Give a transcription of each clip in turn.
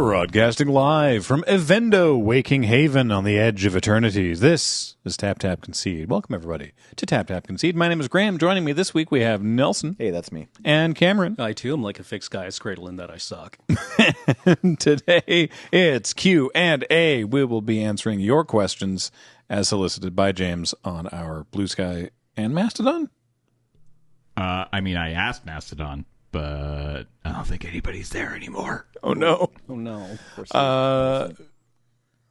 Broadcasting live from Evendo, Waking Haven on the edge of eternity. This is TapTapConcede. Welcome, everybody, to TapTapConcede. My name is Graham. Joining me this week, we have Nelson. Hey, that's me. And Cameron. I, too, am like a fixed guy's cradle in that I suck. Today, it's Q&A. We will be answering your questions as solicited by James on our Bluesky and Mastodon. I asked Mastodon, but I don't think anybody's there anymore. Oh, no. Oh, no.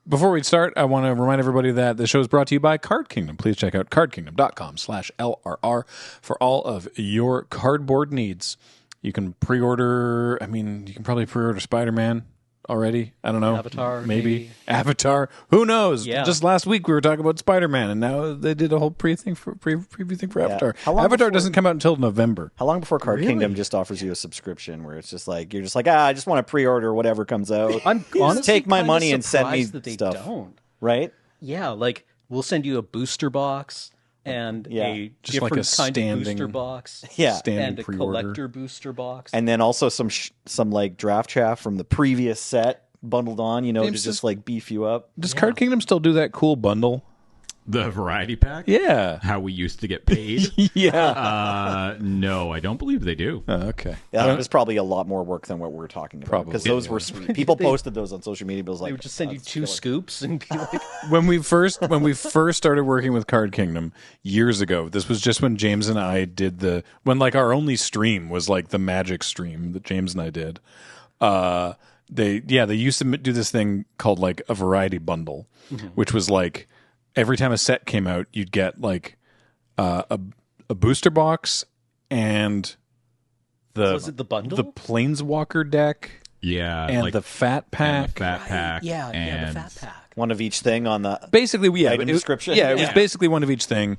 Before we start, I want to remind everybody that the show is brought to you by Card Kingdom. Please check out cardkingdom.com/LRR for all of your cardboard needs. You can pre-order, you can probably pre-order Spider-Man already. I don't know. Avatar, maybe. Avatar. Who knows? Yeah. Just last week we were talking about Spider-Man, and now they did a whole preview thing for Avatar. Avatar doesn't come out until November. How long before Card Kingdom just offers you a subscription where it's just like, you're just like, I just want to pre-order whatever comes out. I'm honestly take my kinda money and send me surprised that they stuff. don't. Right? Yeah, like, we'll send you a booster box and a Just like different a kind standing- of booster box. Yeah. Standing And a pre-order. collector booster box. And then also some like draft chaff from the previous set bundled on, to James, just like beef you up. Does Card Kingdom still do that cool bundle? The variety pack? Yeah. How we used to get paid? Yeah. No, I don't believe they do. Okay. Yeah, it was probably a lot more work than what we're talking about. Probably, Because those were sweet. People posted those on social media. But it was like, They would just send you that's 2 killer. scoops and be like, When we first started working with Card Kingdom years ago, this was just when James and I did when like our only stream was like the Magic stream that James and I did. They used to do this thing called like a variety bundle, which was like every time a set came out, you'd get like a booster box and was it the bundle? the Planeswalker deck Yeah. and like, the Fat Pack. and the fat pack. Yeah, and the fat pack. One of each thing on the Basically, item description? Yeah, it was Yeah. basically one of each thing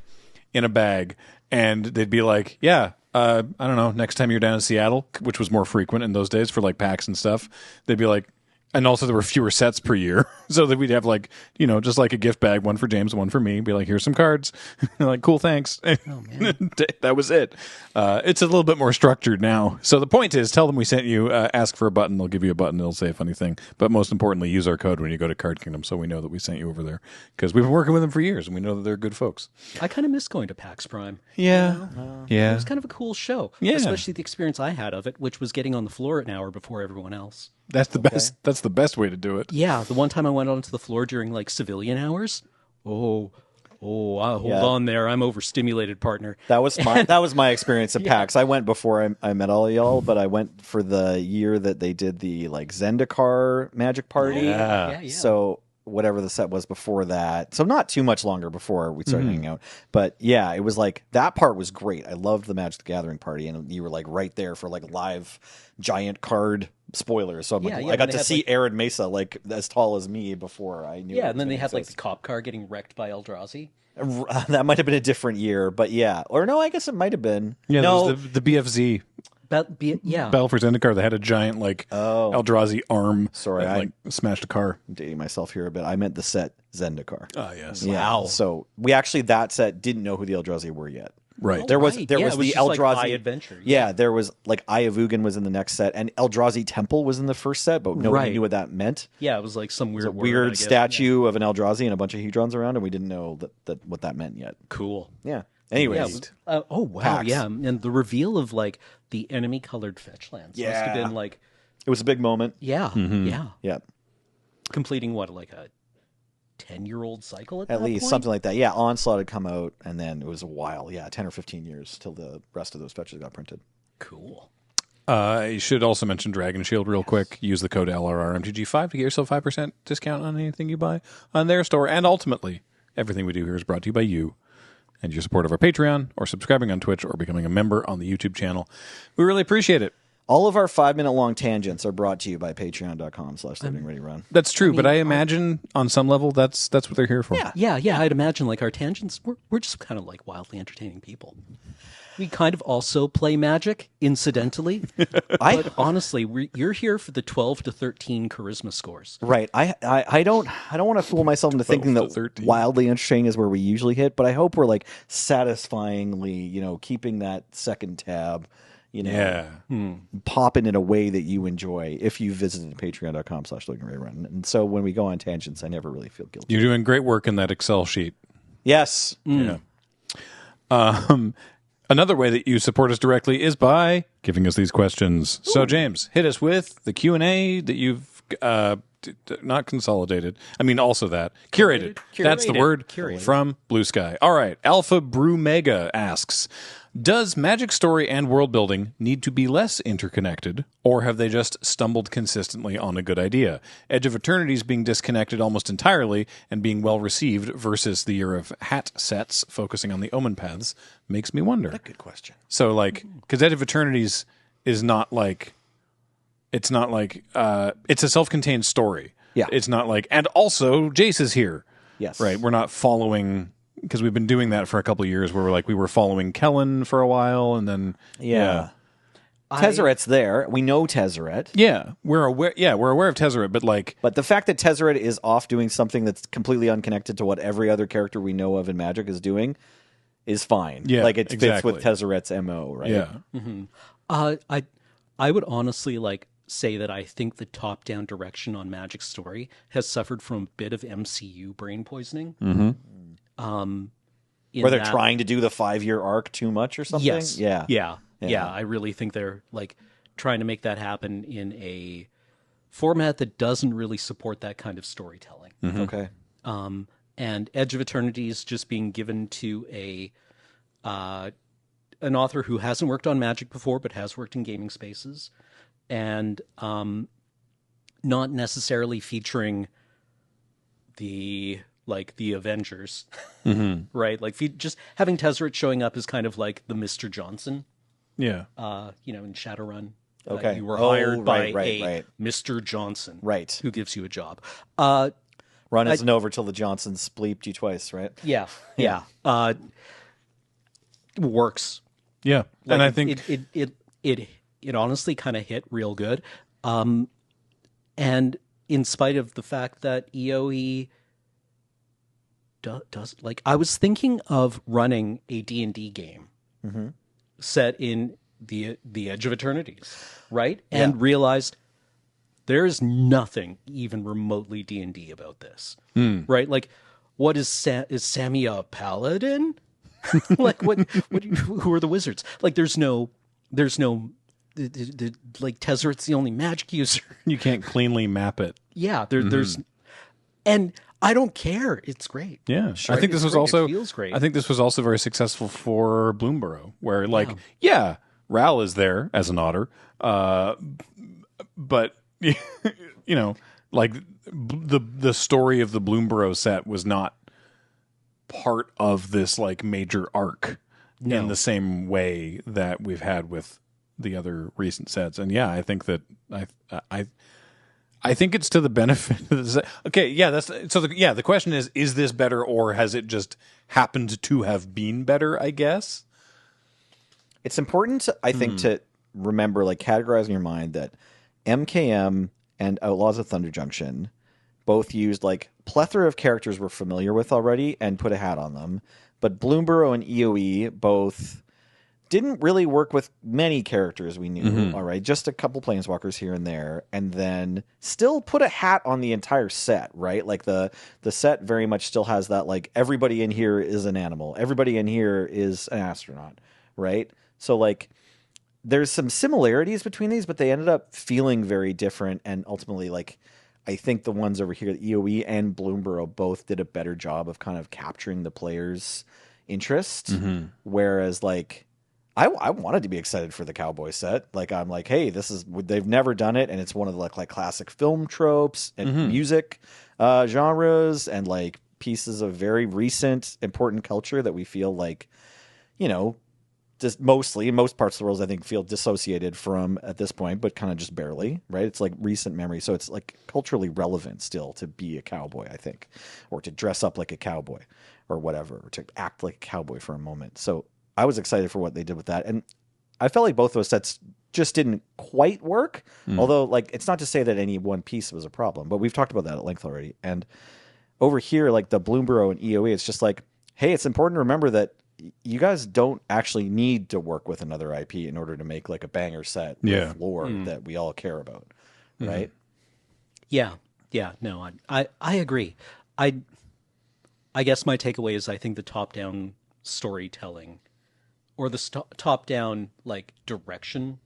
in a bag, and they'd be like, "Yeah, I don't know. Next time you're down in Seattle, which was more frequent in those days for like packs and stuff, they'd be like." And also, there were fewer sets per year, so that we'd have like just like a gift bag, one for James, one for me. Be like, here's some cards. Like, cool, thanks. Oh man, that was it. It's a little bit more structured now. So the point is, tell them we sent you. Ask for a button; they'll give you a button. It'll say a funny thing. But most importantly, use our code when you go to Card Kingdom, so we know that we sent you over there because we've been working with them for years, and we know that they're good folks. I kind of miss going to PAX Prime. Yeah, yeah. It was kind of a cool show. Yeah. Especially the experience I had of it, which was getting on the floor an hour before everyone else. That's the best. That's the best way to do it. Yeah, the one time I went onto the floor during like civilian hours. Hold Yeah. on there. I'm overstimulated, partner. That was my experience at PAX. I went before I met all y'all, but I went for the year that they did the like Zendikar Magic Party. Yeah. So whatever the set was before that. So not too much longer before we started hanging out. But yeah, it was like that part was great. I loved the Magic the Gathering party, and you were like right there for like live giant card spoilers. So I'm Yeah, like, yeah, I got and to they see had, Aaron Mesa like as tall as me before I knew. Yeah, it and then was they gonna had like the exist. cop car getting wrecked by Eldrazi. That might have been a different year, but yeah, or no, I guess it might have been. Yeah, no, there was the BFZ Yeah. Battle for Zendikar that had a giant like Eldrazi arm. Sorry, that, like smashed a car. I'm dating myself here a bit. I meant the set Zendikar. Oh yes, Yeah. Wow. So we actually that set didn't know who the Eldrazi were yet. right. There was right. there Yeah, was it was the just like Eldrazi Eye Adventure. Yeah, there was like Eye of Ugin was in the next set, and Eldrazi Temple was in the first set, but nobody Right. knew what that meant. Yeah, it was like some It weird was a weird word, I guess. statue of an Eldrazi and a bunch of Hedrons around, and we didn't know that what that meant yet. Cool. Yeah. Yeah, Anyways, it was- oh wow, PAX. yeah, and the reveal of like the enemy colored fetch lands must have Yeah. been like, it was a big moment. yeah, yeah, Yeah. completing what like a 10-year-old cycle at At that least point? something like that. Yeah, Onslaught had come out, and then it was a while. Yeah, 10 or 15 years till the rest of those fetches got printed. Cool. You should also mention Dragon Shield real quick. Use the code LRRMTG5 to get yourself 5% discount on anything you buy on their store. And ultimately, everything we do here is brought to you by you and your support of our Patreon, or subscribing on Twitch, or becoming a member on the YouTube channel. We really appreciate it. All of our 5-minute long tangents are brought to you by patreon.com/livingreadyrun. That's true, but I imagine on some level that's what they're here for. Yeah, I'd imagine like our tangents, we're just kind of like wildly entertaining people. We kind of also play Magic, incidentally. But honestly, you're here for the 12 to 13 charisma scores. Right. I don't want to fool myself into thinking to that 13. wildly entertaining is where we usually hit, but I hope we're like satisfyingly, keeping that second tab, you know, Yeah. pop in a way that you enjoy if you visited patreon.com/LoganRayRun. And so when we go on tangents, I never really feel guilty. You're doing great work in that Excel sheet. Yes. Yeah. Another way that you support us directly is by giving us these questions. So, James, hit us with the Q&A that you've not consolidated. I mean, also that. Curated. That's the word from Bluesky. All right. Alpha Brew Mega asks, does Magic story and world building need to be less interconnected, or have they just stumbled consistently on a good idea? Edge of Eternities being disconnected almost entirely and being well received versus the Year of Hat sets focusing on the Omen paths makes me wonder. That's a good question. So, like, because Edge of Eternities is not like, it's not like, it's a self-contained story. Yeah. It's not like, and also Jace is here. Yes. Right. We're not following, because we've been doing that for a couple of years where we're like, we were following Kellen for a while and then. Yeah. Tezzeret's there. We know Tezzeret. Yeah. We're aware. Yeah. We're aware of Tezzeret, but like. But the fact that Tezzeret is off doing something that's completely unconnected to what every other character we know of in Magic is doing is fine. Yeah. Like it fits exactly. with Tezzeret's MO, right? Yeah. I would honestly say that I think the top-down direction on Magic Story has suffered from a bit of MCU brain poisoning. Where they're trying to do the 5-year arc too much or something? Yes. Yeah. Yeah. I really think they're like trying to make that happen in a format that doesn't really support that kind of storytelling. Okay. And Edge of Eternities just being given to an author who hasn't worked on Magic before but has worked in gaming spaces, and not necessarily featuring the Avengers, right? Like just having Tezzeret showing up is kind of like the Mr. Johnson, Yeah. in Shadowrun. Okay. You were hired by right. Mr. Johnson, Right. who gives you a job. Run isn't over till the Johnsons bleeped you twice, right? Yeah. Works. Yeah. And I think. It honestly kind of hit real good. And in spite of the fact that EOE does like, I was thinking of running a D&D game set in the Edge of Eternities, right? And realized there's nothing even remotely D&D about this, right? Like, what is Sammy a paladin? Like, who are the wizards? Like, there's no like Tezzeret's the only magic user. You can't cleanly map it. Yeah, there's, and I don't care. It's great. Yeah, Sure. I think this It's was great. also. It feels great. I think this was also very successful for Bloomborough, where Ral is there as an otter, but like the story of the Bloomborough set was not part of this like major arc in the same way that we've had with the other recent sets. And I think that I think it's to the benefit of the set. Okay, the question is this better, or has it just happened to have been better, I guess? It's important, I think, to remember, like, categorize in your mind that MKM and Outlaws of Thunder Junction both used, like, plethora of characters we're familiar with already and put a hat on them. But Bloomborough and EOE both didn't really work with many characters we knew, all right? Just a couple Planeswalkers here and there, and then still put a hat on the entire set, right? Like, the set very much still has that, like, everybody in here is an animal. Everybody in here is an astronaut, right? So, like, there's some similarities between these, but they ended up feeling very different, and ultimately, like, I think the ones over here, EOE and Bloomborough, both did a better job of kind of capturing the player's interest, whereas, like, I wanted to be excited for the cowboy set. Like, I'm like, hey, they've never done it, and it's one of the like classic film tropes and music genres and like pieces of very recent important culture that we feel like, just mostly in most parts of the world, I think, feel dissociated from at this point, but kind of just barely, right? It's like recent memory. So it's like culturally relevant still to be a cowboy, I think, or to dress up like a cowboy or whatever, or to act like a cowboy for a moment. So I was excited for what they did with that. And I felt like both those sets just didn't quite work. Although, like, it's not to say that any one piece was a problem, but we've talked about that at length already. And over here, like the Bloomborough and EOE, it's just like, hey, it's important to remember that you guys don't actually need to work with another IP in order to make like a banger set with lore that we all care about, right? Yeah, no, I agree. I guess my takeaway is I think the top-down storytelling, or the top-down like direction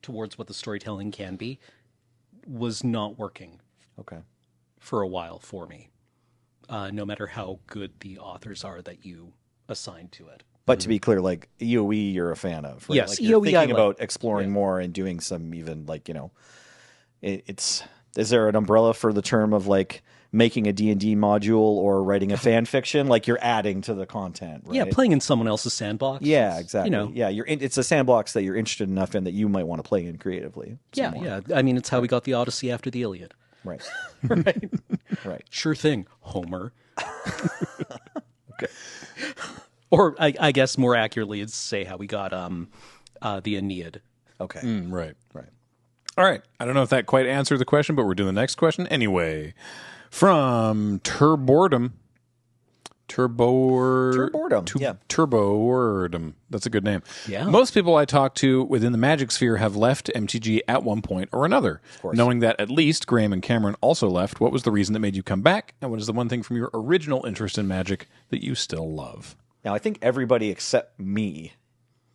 towards what the storytelling can be, was not working Okay. for a while for me. No matter how good the authors are that you assign to it. But to be clear, like EOE, you're a fan of, right? Yes, like you're EOE thinking I like. about exploring more and doing some even like it's. Is there an umbrella for the term of like making a D&D module or writing a fan fiction? Like you're adding to the content, right? Yeah, playing in someone else's sandbox. Yeah, is, exactly. Yeah, it's a sandbox that you're interested enough in that you might want to play in creatively. Yeah, yeah. I mean, it's how we got the Odyssey after the Iliad. Right. Right. Right. Sure thing, Homer. Okay. Or I guess more accurately, it's say how we got the Aeneid. Okay. Right. Right. All right. I don't know if that quite answered the question, but we're doing the next question anyway. From Turbordum. Yeah. Turbordum. That's a good name. Yeah. Most people I talk to within the Magic sphere have left MTG at one point or another. course. Knowing that at least Graham and Cameron also left, what was the reason that made you come back? And what is the one thing from your original interest in Magic that you still love? Now, I think everybody except me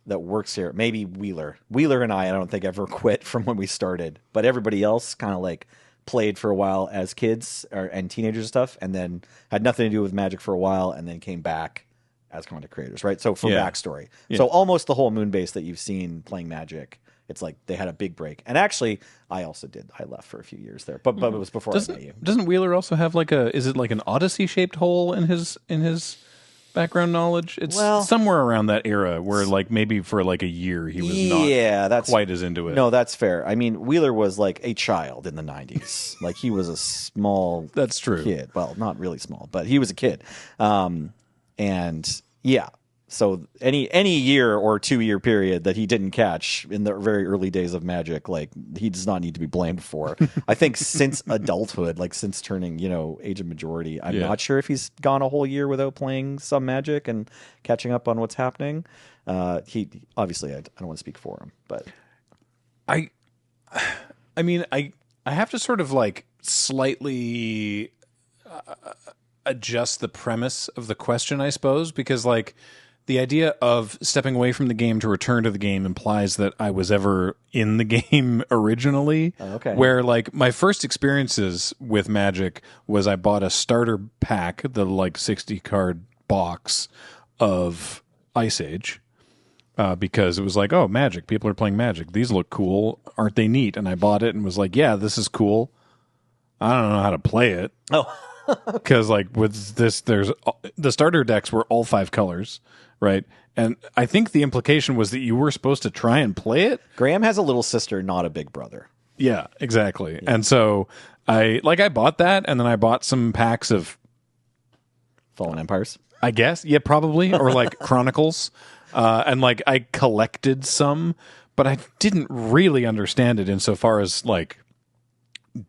that works here, maybe Wheeler. Wheeler and I don't think ever quit from when we started, but everybody else kind of like played for a while as kids and teenagers and stuff, and then had nothing to do with Magic for a while, and then came back as content creators, right? So for backstory. Yeah. So almost the whole Moonbase that you've seen playing Magic, it's like they had a big break. And actually, I also did. I left for a few years there, but it was before I met you. Doesn't Wheeler also have like is it like an Odyssey-shaped hole in his background knowledge? It's somewhere around that era where like maybe for like a year he was not quite as into it. No, that's fair. I mean, Wheeler was like a child in the 90s. Like he was a small That's true. kid. Well, not really small, but he was a kid. And yeah, so any year or 2 year period that he didn't catch in the very early days of Magic, like he does not need to be blamed for. I think since adulthood, like since turning, age of majority, I'm not sure if he's gone a whole year without playing some Magic and catching up on what's happening. He obviously, I don't want to speak for him, but I mean, I have to sort of like slightly adjust the premise of the question, I suppose, because like the idea of stepping away from the game to return to the game implies that I was ever in the game originally. Okay. Where like my first experiences with Magic was I bought a starter pack, the like 60 card box of Ice Age. Because it was like, oh, Magic. People are playing Magic. These look cool. Aren't they neat? And I bought it and was like, yeah, this is cool. I don't know how to play it. oh, Because like with this, there's the starter decks were all 5 colors, right? And I think the implication was that you were supposed to try and play it. Graham has a little sister, not a big brother. Yeah, exactly. Yeah. And so I bought that, and then I bought some packs of Fallen Empires. I guess, yeah, probably, or like Chronicles. And like I collected some, but I didn't really understand it insofar as like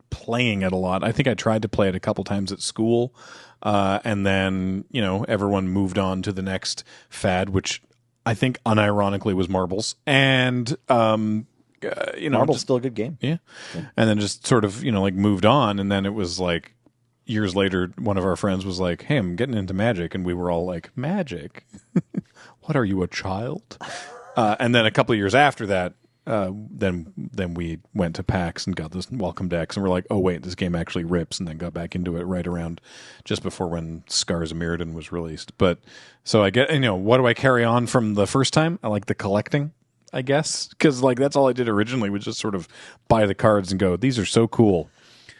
playing it a lot. I think I tried to play it a couple times at school, and then everyone moved on to the next fad, which I think unironically was marbles. And Marble's still a good game. Yeah. And then just sort of like moved on, and then it was like years later, one of our friends was like, "Hey, I'm getting into Magic," and we were all like, "Magic? What are you, a child?" And then a couple of years after that, then we went to PAX and got this welcome decks, and we're like, "Oh wait, this game actually rips!" And then got back into it right around just before when Scars of Mirrodin was released. But so I get, what do I carry on from the first time? I like the collecting, I guess, because like that's all I did originally was just sort of buy the cards and go, "These are so cool."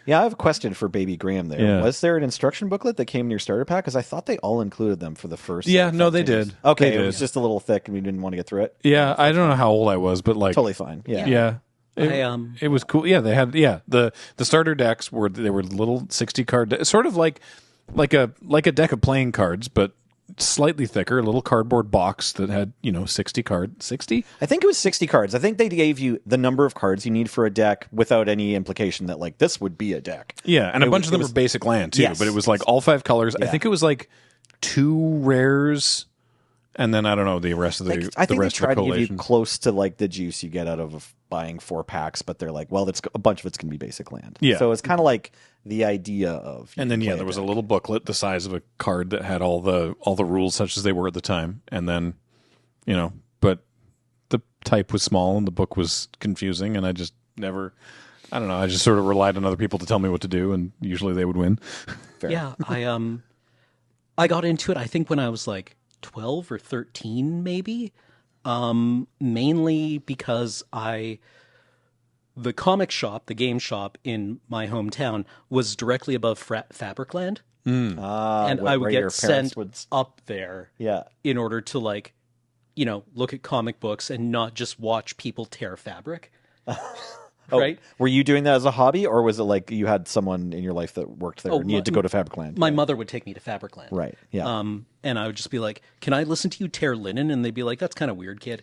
Yeah, I have a question for Baby Graham there. Yeah. Was there an instruction booklet that came in your starter pack? Because I thought they all included them for the first. Yeah, no, they did. Okay, They it was did. just a little thick and we didn't want to get through it. Yeah, I don't know how old I was, but like Totally fine. Yeah. yeah. I, It was cool. Yeah, they had the starter decks were little 60 card sort of like a deck of playing cards, but slightly thicker, a little cardboard box that had 60 card 60. I think it was 60 cards. I think they gave you the number of cards you need for a deck without any implication that like this would be a deck. Yeah, and a bunch of them was were basic land too, Yes. but it was like all 5 colors. I Yeah. think it was like 2 rares And then I don't know the rest of the I think they rest of the try to give you collation. close to like the juice you get out of buying 4 packs, but they're like, well, that's a bunch of it's going to be basic land. Yeah. So it's kind of like the idea of. And then there was a little booklet the size of a card that had all the rules such as they were at the time. And then, but the type was small and the book was confusing, and I just never. I don't know. I just sort of relied on other people to tell me what to do, and usually they would win. Fair. Yeah, I got into it, I think, when I was like 12 or 13, maybe. Mainly because the comic shop, the game shop in my hometown was directly above Fabricland. And I would get sent up there in order to look at comic books and not just watch people tear fabric. Right? Were you doing that as a hobby, or was it like you had someone in your life that worked there and you had to go to Fabricland? My mother would take me to Fabricland. Right. Yeah. And I would just be like, "Can I listen to you tear linen?" And they'd be like, "That's kind of weird, kid."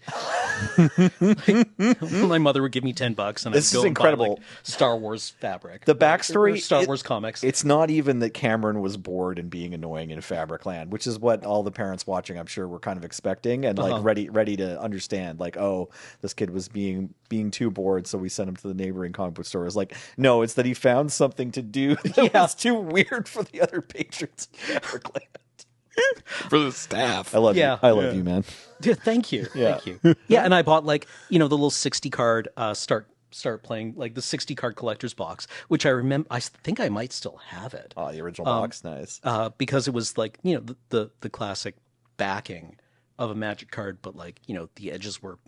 My mother would give me $10, and This I'd go is and buy, incredible. Star Wars fabric. The backstory, Or Star Wars comics. It's not even that Cameron was bored and being annoying in Fabricland, which is what all the parents watching, I'm sure, were kind of expecting and like ready to understand. Like, oh, this kid was being too bored, so we sent him to the neighboring comic book store. It's like, no, it's that he found something to do that was too weird for the other patrons of Fabricland. For the staff. I love you. I love you, man. Yeah, thank you. Yeah. Thank you. Yeah, and I bought the little 60 card start playing, like the 60 card collector's box, which I remember. I think I might still have it. Oh, the original box, nice. Because it was like the classic backing of a Magic card, but the edges were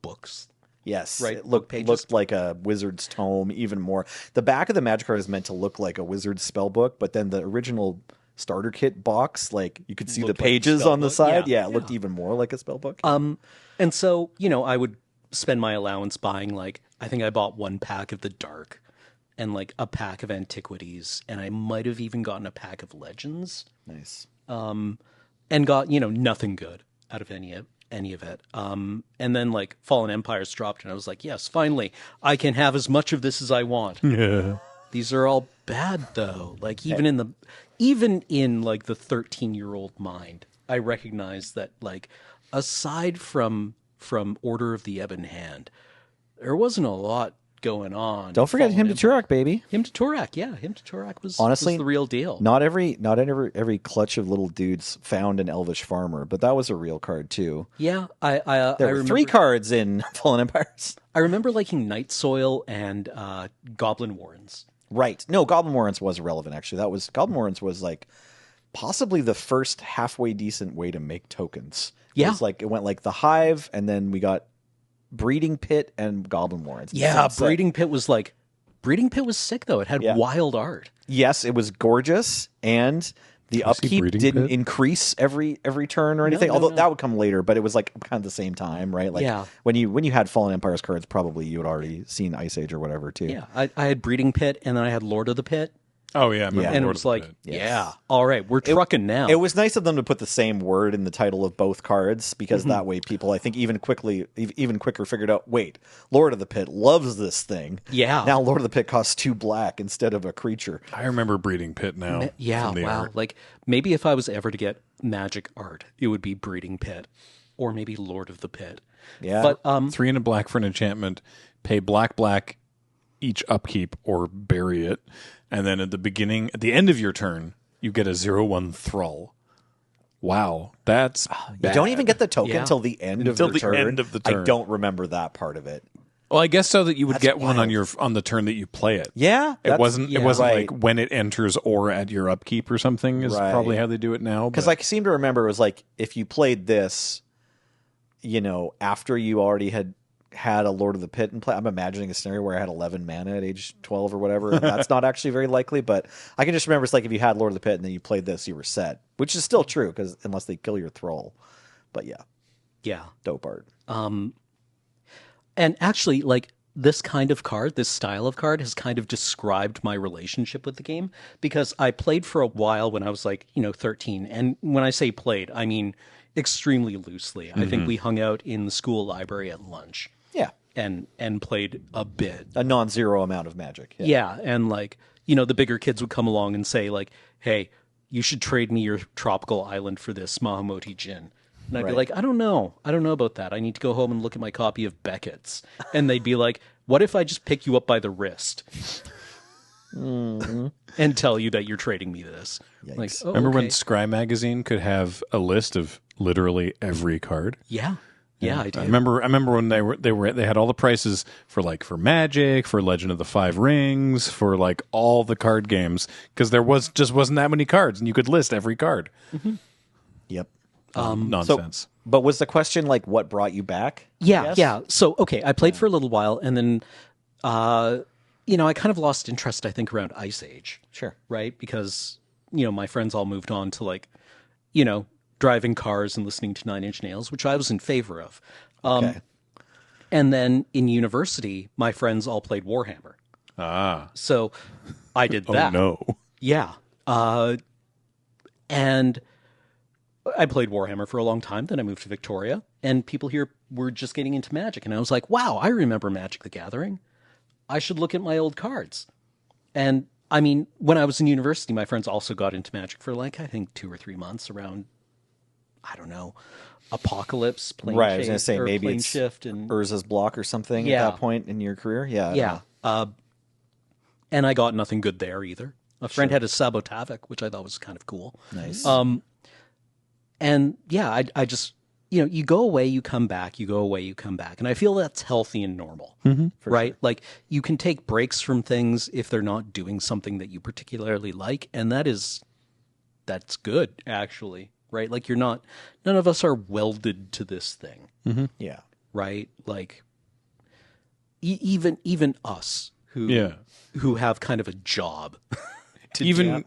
books. Yes, right. It looked like a wizard's tome even more. The back of the Magic card is meant to look like a wizard's spell book, but then the original starter kit box, like you could see the pages on the side. Yeah, it looked even more like a spell book. And so, I would spend my allowance buying I think I bought 1 pack of the Dark and a pack of Antiquities, and I might have even gotten a pack of Legends. Nice. And got, nothing good out of any of it. And then Fallen Empires dropped, and I was like, yes, finally, I can have as much of this as I want. Yeah. These are all bad though. Even in the 13-year-old mind, I recognize that aside from Order of the Ebon Hand, there wasn't a lot going on. Don't forget Hymn to Turak, baby. Hymn to Turak, yeah. Hymn to Turak was honestly the real deal. Not every clutch of little dudes found an Elvish farmer, but that was a real card too. Yeah, there were 3 cards in Fallen Empires. I remember liking Night Soil and Goblin Warrens. Right. No, Goblin Warrens was irrelevant, actually. Goblin Warrens was possibly the first halfway decent way to make tokens. Yeah. It was it went the Hive, and then we got Breeding Pit and Goblin Warrens. Yeah, Breeding Pit was sick though. It had wild art. Yes, it was gorgeous, and the upkeep didn't increase every turn or anything. Although that would come later, but it was kind of the same time, right? When you had Fallen Empires cards, probably you had already seen Ice Age or whatever too. Yeah, I had Breeding Pit, and then I had Lord of the Pit. Oh yeah, and it was Lord all right, we're trucking now. It was nice of them to put the same word in the title of both cards, because that way people, I think, even quicker figured out, wait, Lord of the Pit loves this thing. Yeah. Now Lord of the Pit costs 2 black instead of a creature. I remember Breeding Pit now. Yeah, wow. Art. Maybe if I was ever to get Magic art, it would be Breeding Pit, or maybe Lord of the Pit. Yeah. But 3 and a black for an enchantment. Pay black each upkeep or bury it. And then at the end of your turn, you get a 0/1 Thrall. Wow, that's you don't even get the token until the end of the turn. End of the turn. I don't remember that part of it. Well, I guess so that you would get one on the turn that you play it. Yeah, it wasn't when it enters or at your upkeep or something is probably how they do it now. Because I seem to remember it was if you played this, after you already had a Lord of the Pit in play. I'm imagining a scenario where I had 11 mana at age 12 or whatever. That's not actually very likely, but I can just remember it's if you had Lord of the Pit and then you played this, you were set, which is still true because unless they kill your Thrall. But yeah, dope art. And actually, this kind of card, this style of card, has kind of described my relationship with the game, because I played for a while when I was 13, and when I say played, I mean extremely loosely. I think we hung out in the school library at lunch. Yeah. And played a bit. A non-zero amount of Magic. Yeah, and the bigger kids would come along and say hey, you should trade me your tropical island for this Mahamoti Gin. And I'd be Right. like, I don't know about that. I need to go home and look at my copy of Beckett's. And they'd be like, what if I just pick you up by the wrist and tell you that you're trading me this? Like, Yikes. oh, Remember when okay. Scry magazine could have a list of literally every card? Yeah, I do. I remember when they had all the prices for Magic, for Legend of the Five Rings, for like all the card games, because there wasn't that many cards, and you could list every card. Yep. Nonsense. But was the question like what brought you back? Yeah, Yes? yeah. So, okay, I played for a little while, and then, I kind of lost interest, I think, around Ice Age. Sure. Right? Because, my friends all moved on to, driving cars and listening to Nine Inch Nails, which I was in favor of. Okay. And then in university, my friends all played Warhammer. So I did that. Oh no. Yeah. And I played Warhammer for a long time. Then I moved to Victoria, and people here were just getting into Magic. And I was like, wow, I remember Magic the Gathering. I should look at my old cards. And I mean, when I was in university, my friends also got into Magic for I think 2 or 3 months around, I don't know, Apocalypse, Plane Right. I was going to say or maybe Plane it's Shift, and Urza's Block or something Yeah. at that point in your career. Yeah. I don't know. and I got nothing good there either. A friend had a Sabotavik, which I thought was kind of cool. Nice. And yeah, I just, you go away, you come back, you go away, you come back. And I feel that's healthy and normal, right? Sure. Like you can take breaks from things if they're not doing something that you particularly like. And that's good, actually, right? Like none of us are welded to this thing, Yeah. right? Like even us who have kind of a job. Even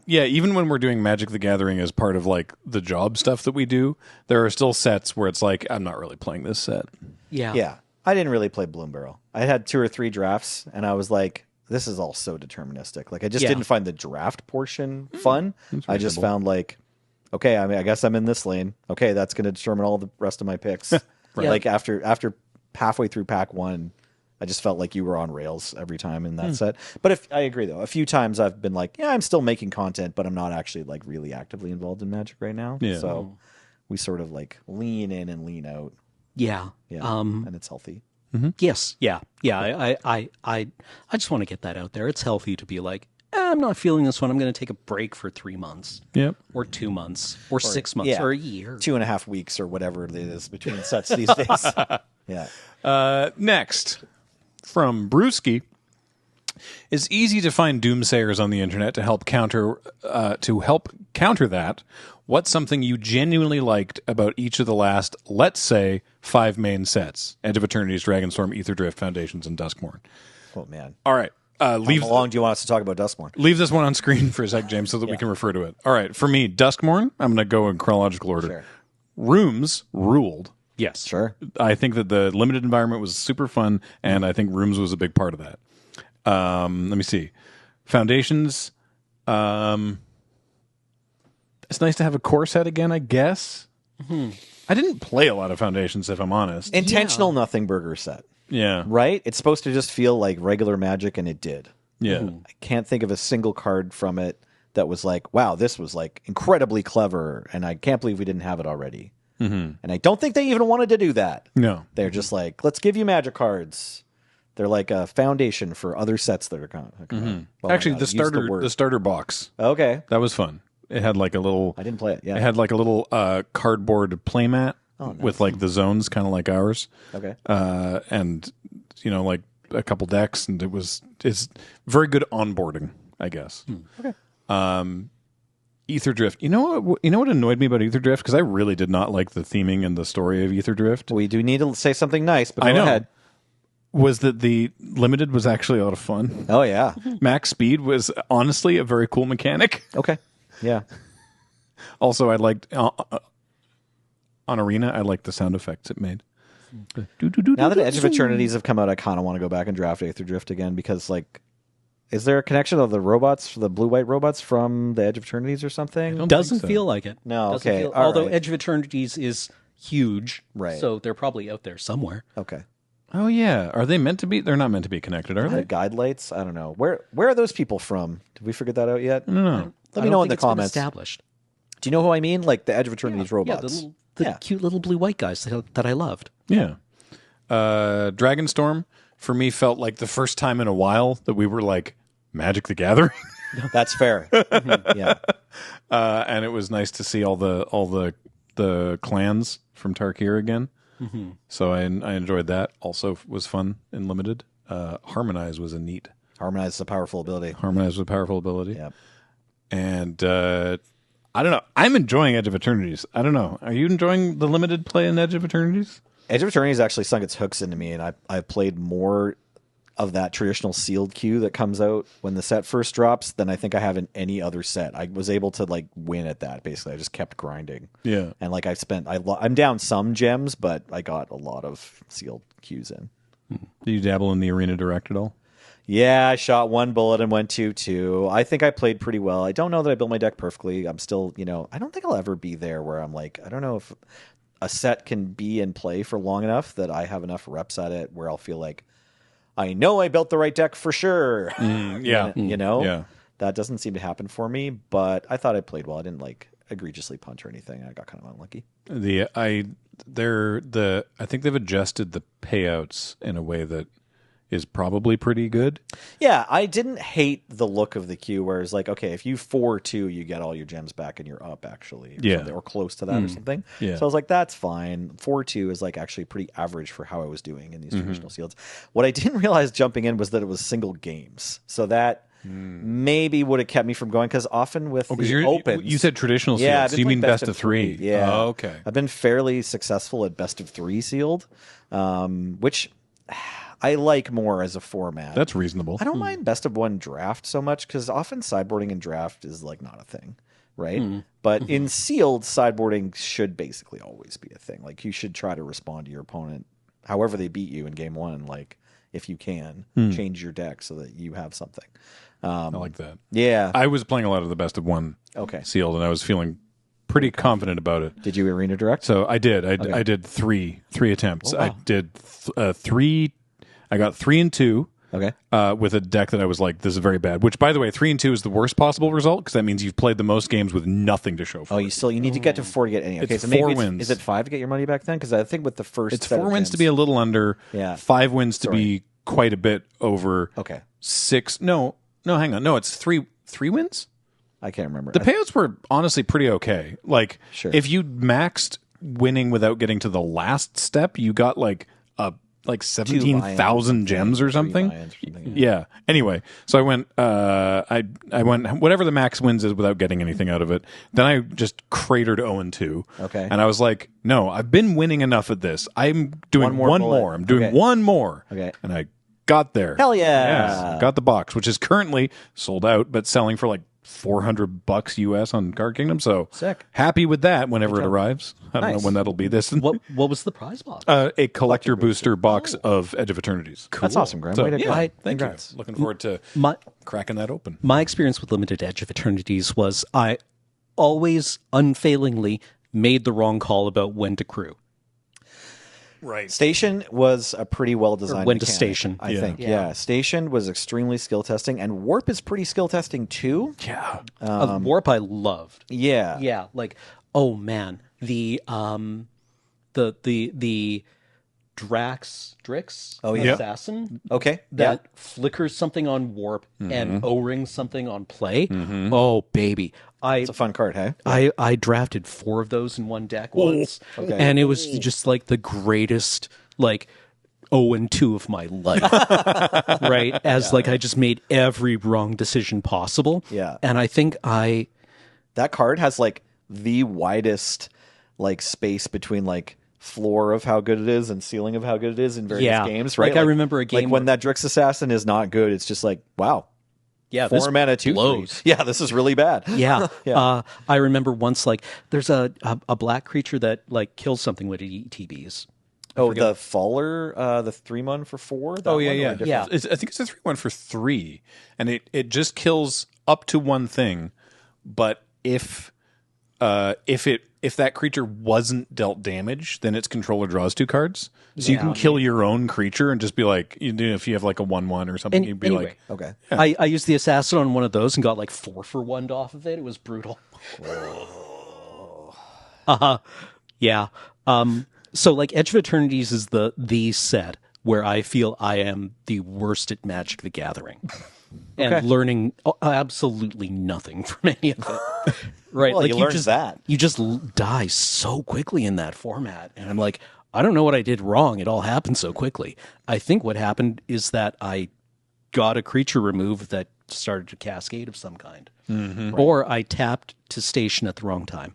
when we're doing Magic the Gathering as part of like the job stuff that we do, there are still sets where it's like, I'm not really playing this set. Yeah. Yeah. I didn't really play Bloom Barrel. I had 2 or 3 drafts, and I was like, this is all so deterministic. Like, I just didn't find the draft portion fun. I just found like, okay, I mean, I guess I'm in this lane. Okay, that's going to determine all the rest of my picks. Right. Like after halfway through pack 1, I just felt like you were on rails every time in that set. But if I agree though, a few times I've been like, yeah, I'm still making content, but I'm not actually like really actively involved in Magic right now. Yeah. So we sort of like lean in and lean out. Yeah. Yeah. And it's healthy. Yes. Yeah. Yeah. I just want to get that out there. It's healthy to be like, I'm not feeling this one. I'm going to take a break for 3 months. Yep. Or 2 months. Or 6 months. Or a year. 2.5 weeks or whatever it is between sets these days. Yeah. Next, from Bluesky, it's easy to find doomsayers on the internet to help counter that. What's something you genuinely liked about each of the last, let's say, 5 main sets? Edge of Eternities, Dragonstorm, Aetherdrift, Foundations, and Duskmourn. Oh man. All right. How long do you want us to talk about Duskmourn? Leave this one on screen for a sec, James, so that we can refer to it. All right. For me, Duskmourn, I'm going to go in chronological order. Sure. Rooms ruled. Yes. Sure. I think that the limited environment was super fun, and I think Rooms was a big part of that. Let me see. Foundations. It's nice to have a core set again, I guess. I didn't play a lot of Foundations, if I'm honest. Intentional nothing burger set. Yeah. Right? It's supposed to just feel like regular Magic, and it did. Yeah. I can't think of a single card from it that was like, wow, this was like incredibly clever, and I can't believe we didn't have it already. And I don't think they even wanted to do that. No. They're just like, let's give you Magic cards. They're like a foundation for other sets that are coming. Well, Actually, the the starter box. Okay. That was fun. It had like a little... I didn't play it. Yeah. It had like a little cardboard playmat with like the zones, kind of like ours. Okay. And, like a couple decks, and it's very good onboarding, I guess. Okay. Aetherdrift. You know what annoyed me about Aetherdrift? Because I really did not like the theming and the story of Aetherdrift. We do need to say something nice, but I go know. ahead. Was that the limited was actually a lot of fun. Oh, yeah. Max speed was honestly a very cool mechanic. Okay. Yeah. Also, I liked on Arena. I liked the sound effects it made. Now that Edge of Eternities have come out, I kind of want to go back and draft Aetherdrift again because, like, is there a connection of the robots, the blue-white robots from the Edge of Eternities or something? Doesn't so. feel like it. No, Doesn't okay, all although right. Edge of Eternities is huge. Right. So they're probably out there somewhere. Okay. Oh yeah, are they meant to be? They're not meant to be connected, are The they? guide lights? I don't know. Where are those people from? Did we figure that out yet? No. Let me know in the comments. Established. Do you know who I mean? Like the Edge of Eternities robots. Yeah, the little the cute little blue white guys that I loved. Yeah. Dragonstorm, for me, felt like the first time in a while that we were like, Magic the Gathering. That's fair. Yeah. And it was nice to see all the clans from Tarkir again. So I enjoyed that. Also was fun in Limited. Harmonize was a neat. Harmonize is a powerful ability. Harmonize was a powerful ability. Yep. And I don't know. I'm enjoying Edge of Eternities. I don't know. Are you enjoying the Limited play in Edge of Eternities? Edge of Eternities actually sunk its hooks into me, and I played more of that traditional sealed queue that comes out when the set first drops than I think I have in any other set. I was able to like win at that. Basically, I just kept grinding. Yeah, and like I'm down some gems, but I got a lot of sealed queues in. Do you dabble in the Arena Direct at all? Yeah, I shot one bullet and went 2-2. I think I played pretty well. I don't know that I built my deck perfectly. I'm still, I don't think I'll ever be there where I'm like, I don't know if a set can be in play for long enough that I have enough reps at it where I'll feel like I know I built the right deck for sure. Yeah. Yeah. That doesn't seem to happen for me, but I thought I played well. I didn't like egregiously punt or anything. I got kind of unlucky. I think they've adjusted the payouts in a way that is probably pretty good. Yeah, I didn't hate the look of the queue where it's like, okay, if you 4-2, you get all your gems back and you're up actually. Or close to that or something. Yeah. So I was like, that's fine. 4-2 is like actually pretty average for how I was doing in these traditional sealeds. What I didn't realize jumping in was that it was single games. So that maybe would have kept me from going, because often with the opens... You said traditional sealed, so you mean best of three. Yeah. Oh, okay. I've been fairly successful at best of 3 sealed, which... I like more as a format. That's reasonable. I don't mind best of 1 draft so much, because often sideboarding in draft is like not a thing, right? But in sealed, sideboarding should basically always be a thing. Like you should try to respond to your opponent however they beat you in game 1. Like if you can change your deck so that you have something. I like that. Yeah. I was playing a lot of the best of 1 sealed, and I was feeling pretty confident about it. Did you Arena Direct? So I did. I did three attempts. Oh, wow. I did 3. I got 3 and 2. Okay. With a deck that I was like, this is very bad. Which, by the way, 3 and 2 is the worst possible result, because that means you've played the most games with nothing to show for it. You need to get to 4 to get any. Okay, It's so 4 maybe wins. Is it 5 to get your money back then? Because I think with the first, It's 4 wins to be a little under. Yeah. 5 wins to be quite a bit over. Okay. 6. No, hang on. No, it's 3 wins. I can't remember. The payouts were honestly pretty okay. Like, Sure. if you maxed winning without getting to the last step, you got like 17,000 gems or something. Yeah. Anyway, so I went. I went whatever the max wins is without getting anything out of it. Then I just cratered 0-2. Okay. And I was like, no, I've been winning enough at this. I'm doing one more. I'm doing one more. Okay. And I got there. Hell yeah. Yes. Got the box, which is currently sold out, but selling for like $400 US on Card Kingdom. So Sick. Happy with that whenever it arrives. I don't know when that'll be. What was the prize box? A collector booster box of Edge of Eternities. That's awesome, Graham. So, Way to go. thank Congrats. you. Looking forward to cracking that open. My experience with Limited Edge of Eternities was I always unfailingly made the wrong call about when to crew. Right. Station was a pretty well designed When to mechanic, station. I think. Yeah. Station was extremely skill testing, and Warp is pretty skill testing too. Yeah. Warp I loved. Yeah. Yeah, like, oh man, the Drix assassin Okay. that flickers something on warp and O-rings something on play. Oh baby. It's a fun card, hey? I drafted 4 of those in one deck once. Okay. And it was just like the greatest like 0-2 of my life. Right? As like I just made every wrong decision possible. Yeah. And I think That card has like the widest like space between like floor of how good it is and ceiling of how good it is in various games, right? Like I remember a game like when that Drix Assassin is not good, it's just like, wow. Yeah, 4 mana 2 blows. Yeah, this is really bad. Yeah. Yeah. I remember once like there's a black creature that like kills something with ETBs. Oh, the Faller, the 3-1 for 4? That Oh, one, yeah, or yeah. a different- I think it's a 3-1 for 3. And it just kills up to one thing. But if that creature wasn't dealt damage, then its controller draws 2 cards. So you can kill your own creature and just be like, if you have like a 1/1 or something, you'd be like, Okay. I used the assassin on one of those and got like 4 for 1 off of it. It was brutal. Yeah. So like Edge of Eternities is the set where I feel I am the worst at Magic the Gathering. And learning absolutely nothing from any of it. Right. Well, like you learned just, that. You just die so quickly in that format. And I'm like, I don't know what I did wrong. It all happened so quickly. I think what happened is that I got a creature removed that started a cascade of some kind. Or I tapped to station at the wrong time.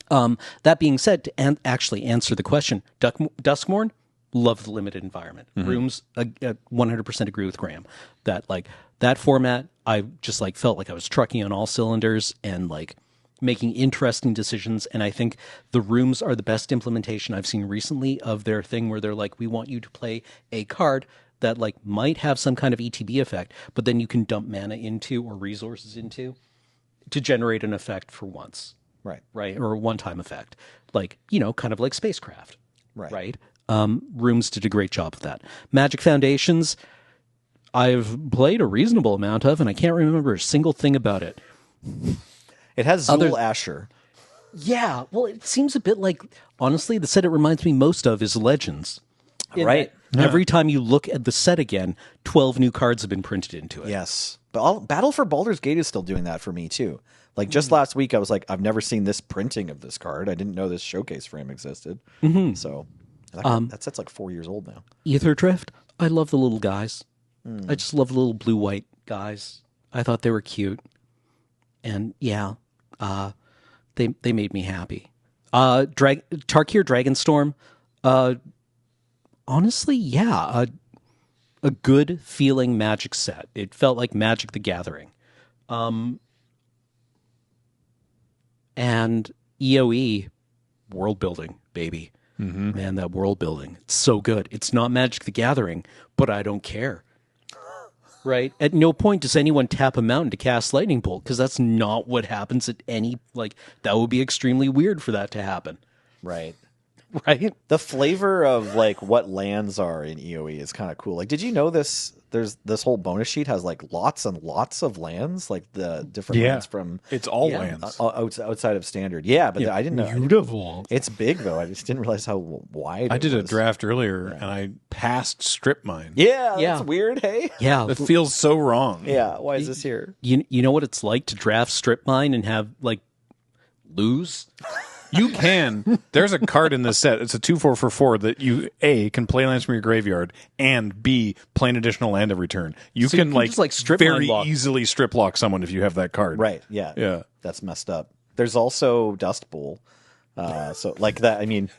That being said, to actually answer the question, Duskmourn, love the limited environment. Rooms, 100% agree with Graham. That like that format, I just like felt like I was trucking on all cylinders and like making interesting decisions. And I think the rooms are the best implementation I've seen recently of their thing where they're like, we want you to play a card that like might have some kind of ETB effect, but then you can dump mana into or resources into to generate an effect for once. Right. Or a one-time effect. Like, you know, kind of like Spacecraft. Right. Rooms did a great job of that. Magic Foundations, I've played a reasonable amount of, and I can't remember a single thing about it. It has Zul Asher. Yeah. Well, it seems a bit like, honestly, the set it reminds me most of is Legends. Right. Every time you look at the set again, 12 new cards have been printed into it. Yes. But Battle for Baldur's Gate is still doing that for me, too. Like, just last week, I was like, I've never seen this printing of this card. I didn't know this showcase frame existed. So, that set's like 4 years old now. Ether Drift, I love the little guys. I just love the little blue-white guys. I thought they were cute. And, yeah, they made me happy. Tarkir Dragonstorm, honestly, yeah, a good feeling Magic set. It felt like Magic the Gathering. And EOE, world building, baby. Man, that world building, it's so good. It's not Magic the Gathering, but I don't care. Right? At no point does anyone tap a mountain to cast Lightning Bolt, because that's not what happens at any, like, that would be extremely weird for that to happen. Right. Right? The flavor of like what lands are in EOE is kind of cool. Like, did you know this? There's this whole bonus sheet has like lots and lots of lands, like the different lands from. It's all lands outside of standard. Yeah, but I didn't know. Beautiful. It's big though. I just didn't realize how wide. I did it a was. draft earlier and I passed Strip Mine. Yeah, Yeah. that's weird. Hey. Yeah. It feels so wrong. Yeah. Why is this here? You know what it's like to draft Strip Mine and have, like, lose? You can. There's a card in this set. It's a 2/4 for 4 that you A can play lands from your graveyard and B play an additional land every turn. You So you can can like just, like, strip very mine lock. easily strip lock someone if you have that card. Right. Yeah. Yeah. That's messed up. There's also Dust Bowl. So like that. I mean,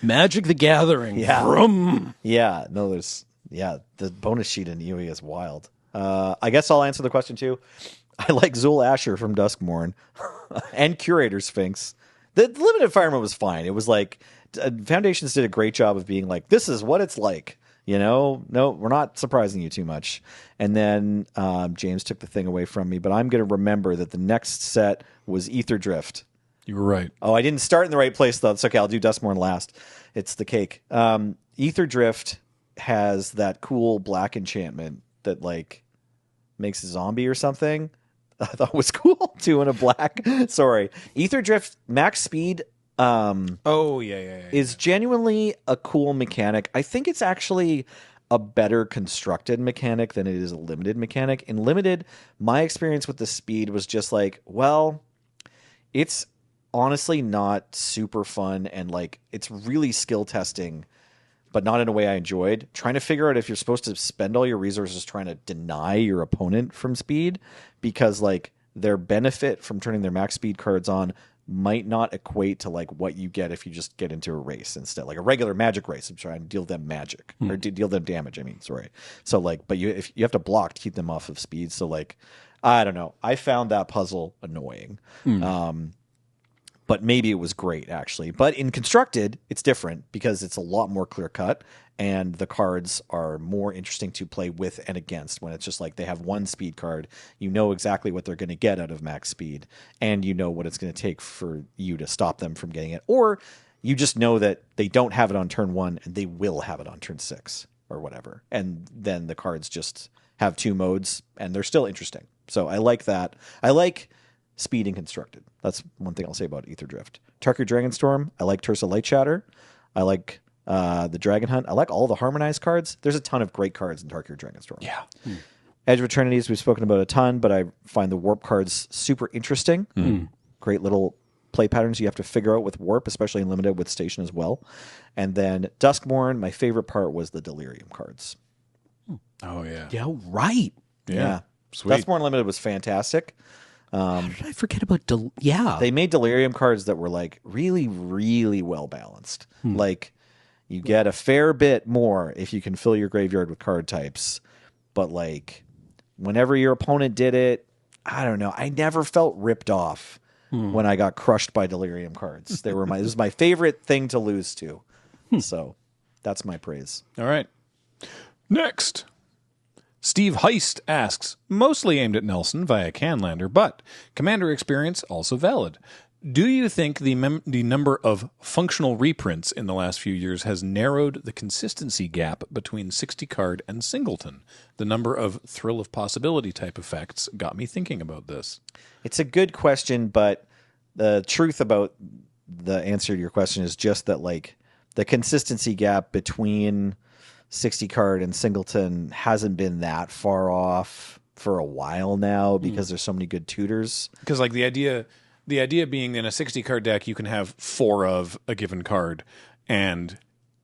Magic the Gathering. Yeah. Vroom. yeah. No, there's the bonus sheet in EOE is wild. I guess I'll answer the question too. I like Zul Asher from Duskmourn and Curator Sphinx. The limited environment was fine. It was like Foundations did a great job of being like, this is what it's like. You know, no, we're not surprising you too much. And then James took the thing away from me, but I'm going to remember that the next set was Ether Drift. You were right. Oh, I didn't start in the right place, though. It's okay. I'll do Duskmourn last. It's the cake. Ether Drift has that cool black enchantment that, like, makes a zombie or something. I thought it was cool, too, in a black. Sorry. Ether Drift, max speed is genuinely a cool mechanic. I think it's actually a better constructed mechanic than it is a limited mechanic. In limited, my experience with the speed was just like, well, it's honestly not super fun, and like it's really skill testing, but not in a way I enjoyed. Trying to figure out if you're supposed to spend all your resources trying to deny your opponent from speed, because like their benefit from turning their max speed cards on might not equate to like what you get if you just get into a race instead, like a regular Magic race. I'm trying to deal them magic or deal them damage. I mean, sorry. So like, but if you have to block to keep them off of speed. So like, I don't know. I found that puzzle annoying. But maybe it was great, actually. But in Constructed, it's different because it's a lot more clear-cut, and the cards are more interesting to play with and against when it's just like they have one speed card. You know exactly what they're going to get out of max speed, and you know what it's going to take for you to stop them from getting it. Or you just know that they don't have it on turn 1, and they will have it on turn 6 or whatever. And then the cards just have 2 modes, and they're still interesting. So I like that. I like speed and constructed. That's one thing I'll say about Aether Drift. Tarkir Dragonstorm, I like Tersa Light Shatter. I like the Dragon Hunt. I like all the harmonized cards. There's a ton of great cards in Tarkir Dragonstorm. Yeah. Edge of Eternities, we've spoken about a ton, but I find the warp cards super interesting. Great little play patterns you have to figure out with warp, especially in limited with station as well. And then Duskmourn, my favorite part was the Delirium cards. Oh, yeah. Yeah, right. Yeah. Sweet. Duskmourn Limited was fantastic. How did I forget about yeah. They made Delirium cards that were like really, really well balanced. Like you get a fair bit more if you can fill your graveyard with card types. But like whenever your opponent did it, I don't know. I never felt ripped off when I got crushed by Delirium cards. This was my favorite thing to lose to. So that's my praise. All right. Next. Steve Heist asks, mostly aimed at Nelson via Canlander, but Commander experience also valid. Do you think the number of functional reprints in the last few years has narrowed the consistency gap between 60-card and Singleton? The number of Thrill of Possibility type effects got me thinking about this. It's a good question, but the truth about the answer to your question is just that like the consistency gap between 60 card and Singleton hasn't been that far off for a while now because there's so many good tutors. Because like the idea being in a 60 card deck you can have 4 of a given card, and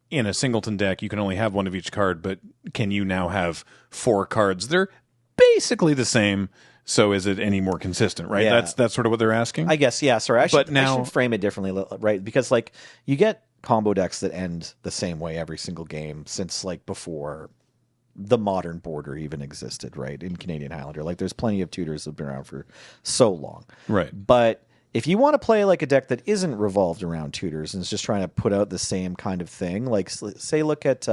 in a Singleton deck you can only have 1 of each card, but can you now have 4 cards? They're basically the same. So is it any more consistent, right? Yeah. That's sort of what they're asking. I guess, yeah. Sorry, I should frame it differently, right? Because like you get combo decks that end the same way every single game since like before the modern border even existed, right? In Canadian Highlander, like there's plenty of tutors that have been around for so long, right? But if you want to play like a deck that isn't revolved around tutors and is just trying to put out the same kind of thing, like say look at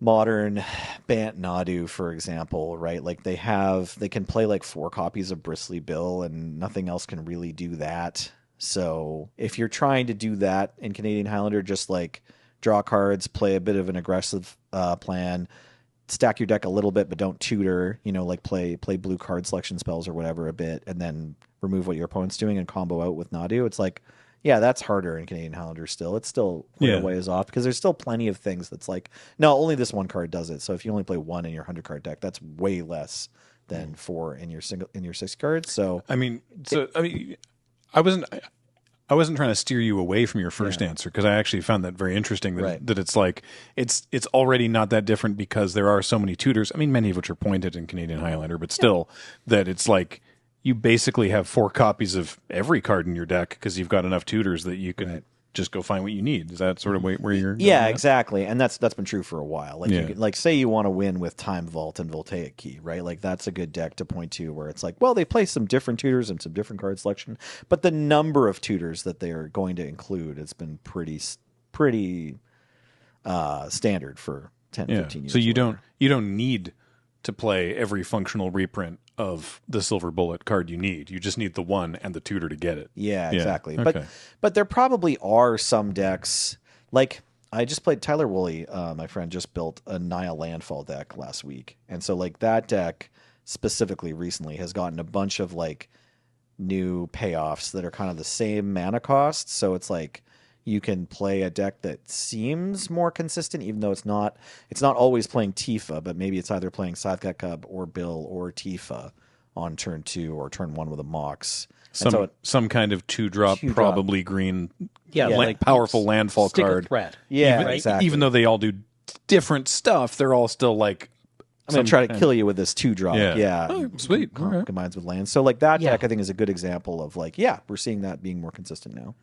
modern Bant Nadu, for example, right? Like they can play like 4 copies of Bristly Bill and nothing else can really do that. So if you're trying to do that in Canadian Highlander, just like draw cards, play a bit of an aggressive plan, stack your deck a little bit, but don't tutor, like play blue card selection spells or whatever a bit, and then remove what your opponent's doing and combo out with Nadu. It's like, yeah, that's harder in Canadian Highlander still. It's still quite a ways off because there's still plenty of things that's like, no, only this one card does it. So if you only play 1 in your 100 card deck, that's way less than 4 in your 60 cards. So I wasn't trying to steer you away from your first answer, because I actually found that very interesting that it's like it's already not that different because there are so many tutors. I mean, many of which are pointed in Canadian Highlander, but still that it's like you basically have 4 copies of every card in your deck because you've got enough tutors that you can just go find what you need. Is that sort of where you're? Yeah, exactly. And that's been true for a while. Like, you can, like say you want to win with Time Vault and Voltaic Key, right? Like that's a good deck to point to where it's like, well, they play some different tutors and some different card selection, but the number of tutors that they are going to include has been pretty standard for 10, 15 years. So you don't need to play every functional reprint of the Silver Bullet card you need. You just need the one and the tutor to get it. Yeah, exactly. Okay. But there probably are some decks, like I just played Tyler Woolley, my friend just built a Nile Landfall deck last week. And so like that deck specifically recently has gotten a bunch of like new payoffs that are kind of the same mana cost. So it's like you can play a deck that seems more consistent, even though it's not always playing Tifa, but maybe it's either playing Sidecat Cub or Bill or Tifa on turn 2 or turn 1 with a Mox. Some kind of 2-drop, probably green, like powerful landfall sticker card. threat. Yeah, exactly. Even though they all do different stuff, they're all still like, I'm going to try to kill you with this 2-drop. Yeah. Oh, sweet. Combines with lands. So like that deck I think is a good example of like, we're seeing that being more consistent now.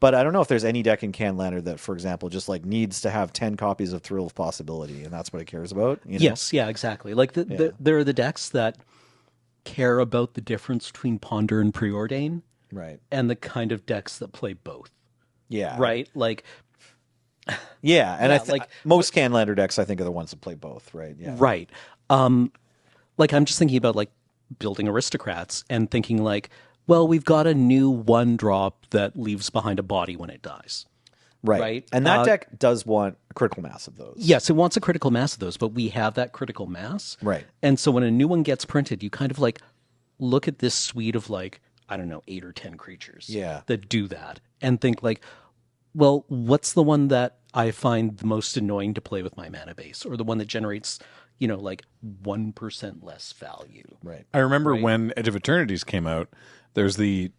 But I don't know if there's any deck in Canlander that, for example, just like needs to have 10 copies of Thrill of Possibility and that's what it cares about. Yes, exactly. Like there are the decks that care about the difference between Ponder and Preordain. Right. And the kind of decks that play both. Yeah. Right? Like and most Canlander decks I think are the ones that play both, right? Yeah. Right. Like I'm just thinking about like building aristocrats and thinking like, well, we've got a new 1-drop that leaves behind a body when it dies. Right. And that deck does want a critical mass of those. Yes, it wants a critical mass of those, but we have that critical mass. Right. And so when a new one gets printed, you kind of like, look at this suite of like, I don't know, 8 or 10 creatures Yeah. that do that and think like, well, what's the one that I find the most annoying to play with my mana base, or the one that generates, like 1% less value? Right. I remember when Edge of Eternities came out, there's the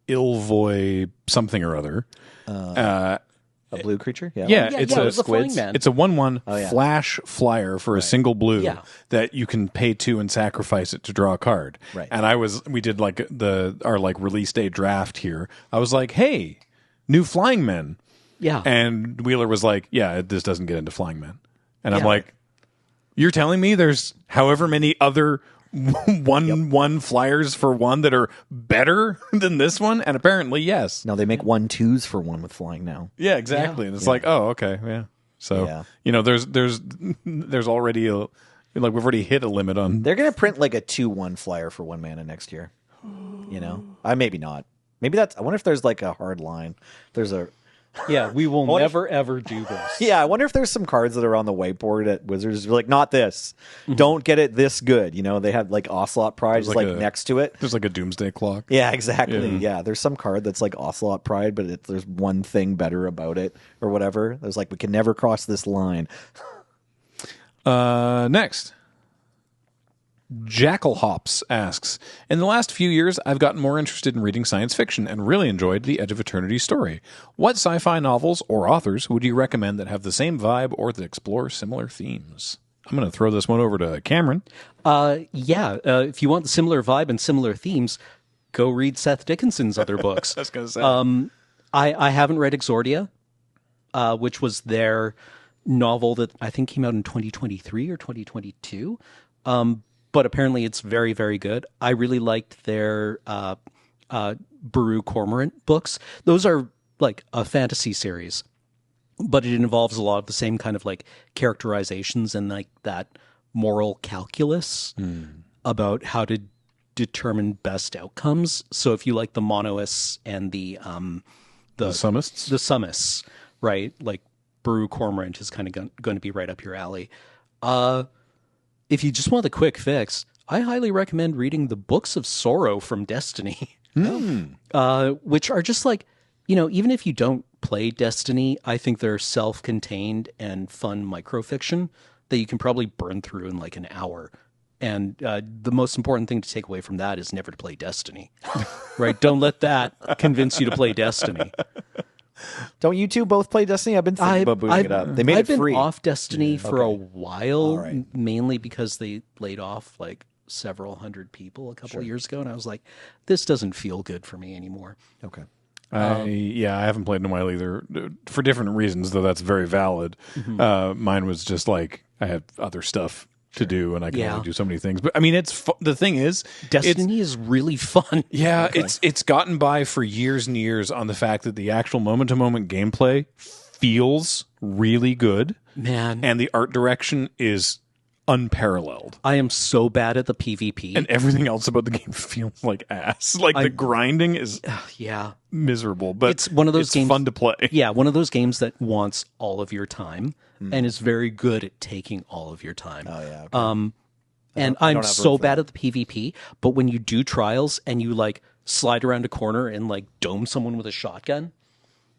Ilvoy something or other. A blue creature? Yeah. Yeah, Yeah, it's it a was the Flying Man. It's a 1/1 yeah. flash flyer for a single blue Yeah. that you can pay 2 and sacrifice it to draw a card. Right. And we did like our like release day draft here. I was like, hey, new Flying Men. Yeah. And Wheeler was like, yeah, this doesn't get into Flying Men. And I'm Yeah. like, you're telling me there's however many other 1/1 flyers for 1 that are better than this one? And apparently, yes. No, they make 1/2s for 1 with flying now. Yeah, exactly. And it's like, oh, okay, yeah. So Yeah. there's already we've already hit a limit on. They're gonna print like a 2/1 flyer for 1 mana next year. Maybe not. Maybe I wonder if there's like a hard line. There's a Yeah, we will What if- never ever do this. Yeah, I wonder if there's some cards that are on the whiteboard at Wizards. Like, not this. Don't get it this good. They have like Ocelot Pride just like like a- next to it. There's like a doomsday clock. Yeah, exactly. Yeah, there's some card that's like Ocelot Pride, but there's one thing better about it or whatever. There's like, we can never cross this line. Next. Jackal Hops asks, in the last few years, I've gotten more interested in reading science fiction and really enjoyed the Edge of Eternity story. What sci-fi novels or authors would you recommend that have the same vibe or that explore similar themes? I'm going to throw this one over to Cameron. If you want the similar vibe and similar themes, go read Seth Dickinson's other books. I was going to say. I haven't read Exordia, which was their novel that I think came out in 2023 or 2022. But apparently it's very, very good. I really liked their Baru Cormorant books. Those are like a fantasy series, but it involves a lot of the same kind of like characterizations and like that moral calculus about how to determine best outcomes. So if you like the monoists and the Summists? the summists, right? Like Baru Cormorant is kind of going to be right up your alley. If you just want the quick fix, I highly recommend reading the Books of Sorrow from Destiny, which are just like, even if you don't play Destiny, I think they're self-contained and fun microfiction that you can probably burn through in like an hour. And the most important thing to take away from that is never to play Destiny, right? Don't let that convince you to play Destiny. Don't you two both play Destiny? I've been thinking about booting it up. They made I've it free. been off Destiny for a while, All right. mainly because they laid off like several hundred people a couple of years ago, and I was like, this doesn't feel good for me anymore. Okay. I haven't played in a while either, for different reasons, though that's very valid. Mine was just like, I had other stuff to do, and I can only do so many things. But I mean, the thing is, Destiny is really fun. yeah, it's gotten by for years and years on the fact that the actual moment-to-moment gameplay feels really good, Man, and the art direction is unparalleled. I am so bad at the PvP. And everything else about the game feels like ass. Like the grinding is yeah. miserable, but It's one of those games- fun to play. Yeah, one of those games that wants all of your time and is very good at taking all of your time. Oh, yeah. Okay. And I I'm don't have so room for bad at the PvP, but when you do trials and you like slide around a corner and like dome someone with a shotgun,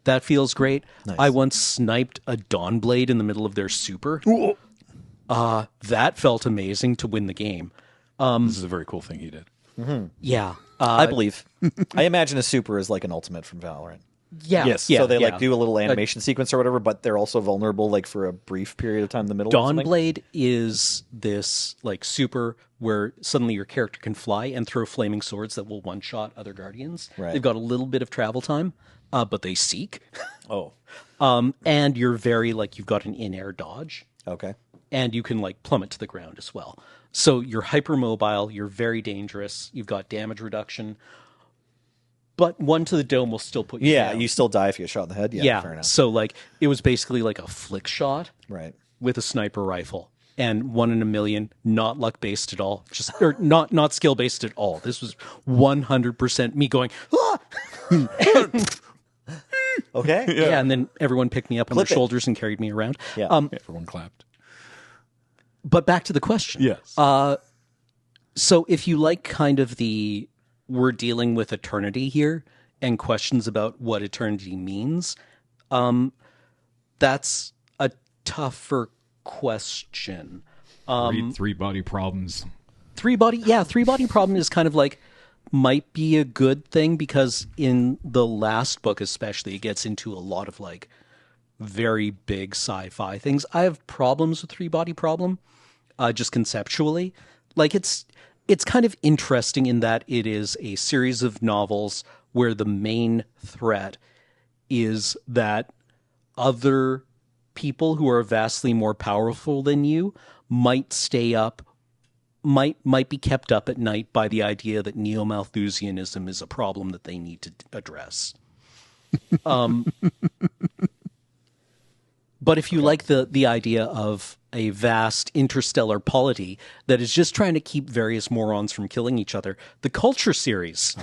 that feels great. Nice. I once sniped a Dawnblade in the middle of their super. That felt amazing to win the game. This is a very cool thing he did. Yeah. I believe. I imagine a super is like an ultimate from Valorant. Yeah. Yes. Yeah, So they yeah. like do a little animation sequence or whatever, but they're also vulnerable like for a brief period of time in the middle. or something? Dawnblade is this like super where suddenly your character can fly and throw flaming swords that will one-shot other guardians. Right. They've got a little bit of travel time, but they seek. Oh, And you're very like you've got an in-air dodge, okay. and you can like plummet to the ground as well. So you're hypermobile, you're very dangerous, you've got damage reduction, but one to the dome will still put you Yeah, down. you still die if you get shot in the head. Yeah, fair enough. So like it was basically like a flick shot Right. with a sniper rifle, and 1 in a million, not luck based at all, just or not skill based at all. This was 100% me going, ah! Okay. Yeah, and then everyone picked me up on Clip their it. shoulders and carried me around. Yeah. Everyone clapped. But back to the question. Yes. So if you like kind of we're dealing with eternity here and questions about what eternity means, that's a tougher question. Three body problems. Three body problem is kind of like might be a good thing because in the last book especially it gets into a lot of like very big sci-fi things. I have problems with three body problem, just conceptually. Like it's kind of interesting in that it is a series of novels where the main threat is that other people who are vastly more powerful than you might be kept up at night by the idea that neo-Malthusianism is a problem that they need to address. But if you like the idea of a vast interstellar polity that is just trying to keep various morons from killing each other, the Culture series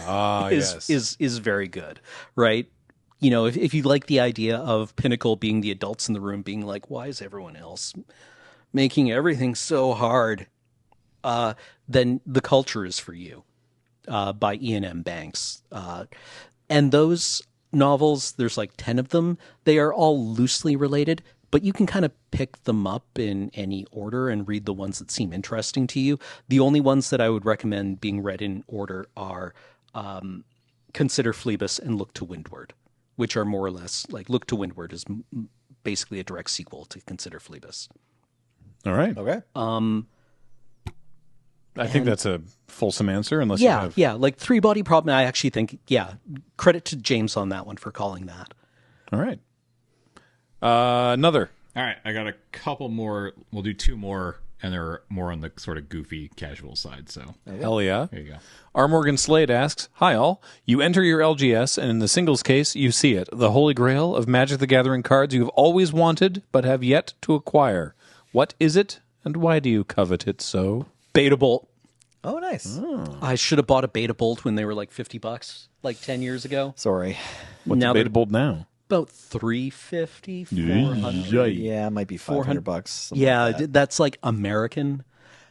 is very good, right? You know, if you like the idea of Pinnacle being the adults in the room being like, why is everyone else making everything so hard? Then The Culture is for you, by Ian M. Banks. And those novels, there's like 10 of them. They are all loosely related, but you can kind of pick them up in any order and read the ones that seem interesting to you. The only ones that I would recommend being read in order are Consider Phoebus and Look to Windward, which are more or less like Look to Windward is basically a direct sequel to Consider Phoebus. All right. Okay. I think that's a fulsome answer, unless you have... Yeah, like Three Body Problem, I actually think, credit to James on that one for calling that. All right. Another. All right, I got a couple more. We'll do two more, and they're more on the sort of goofy, casual side, so... Hell yeah. There you go. R. Morgan Slade asks, hi all. You enter your LGS, and in the singles case, you see it. The holy grail of Magic the Gathering cards you have always wanted, but have yet to acquire. What is it, and why do you covet it so? Beta Bolt. Oh, nice. I should have bought a Beta Bolt when they were like $50, like 10 years ago. Sorry. What's Now a Beta they're Bolt now? about $350, $400. Yeah, it might be $500. something Yeah, like that. that's like American.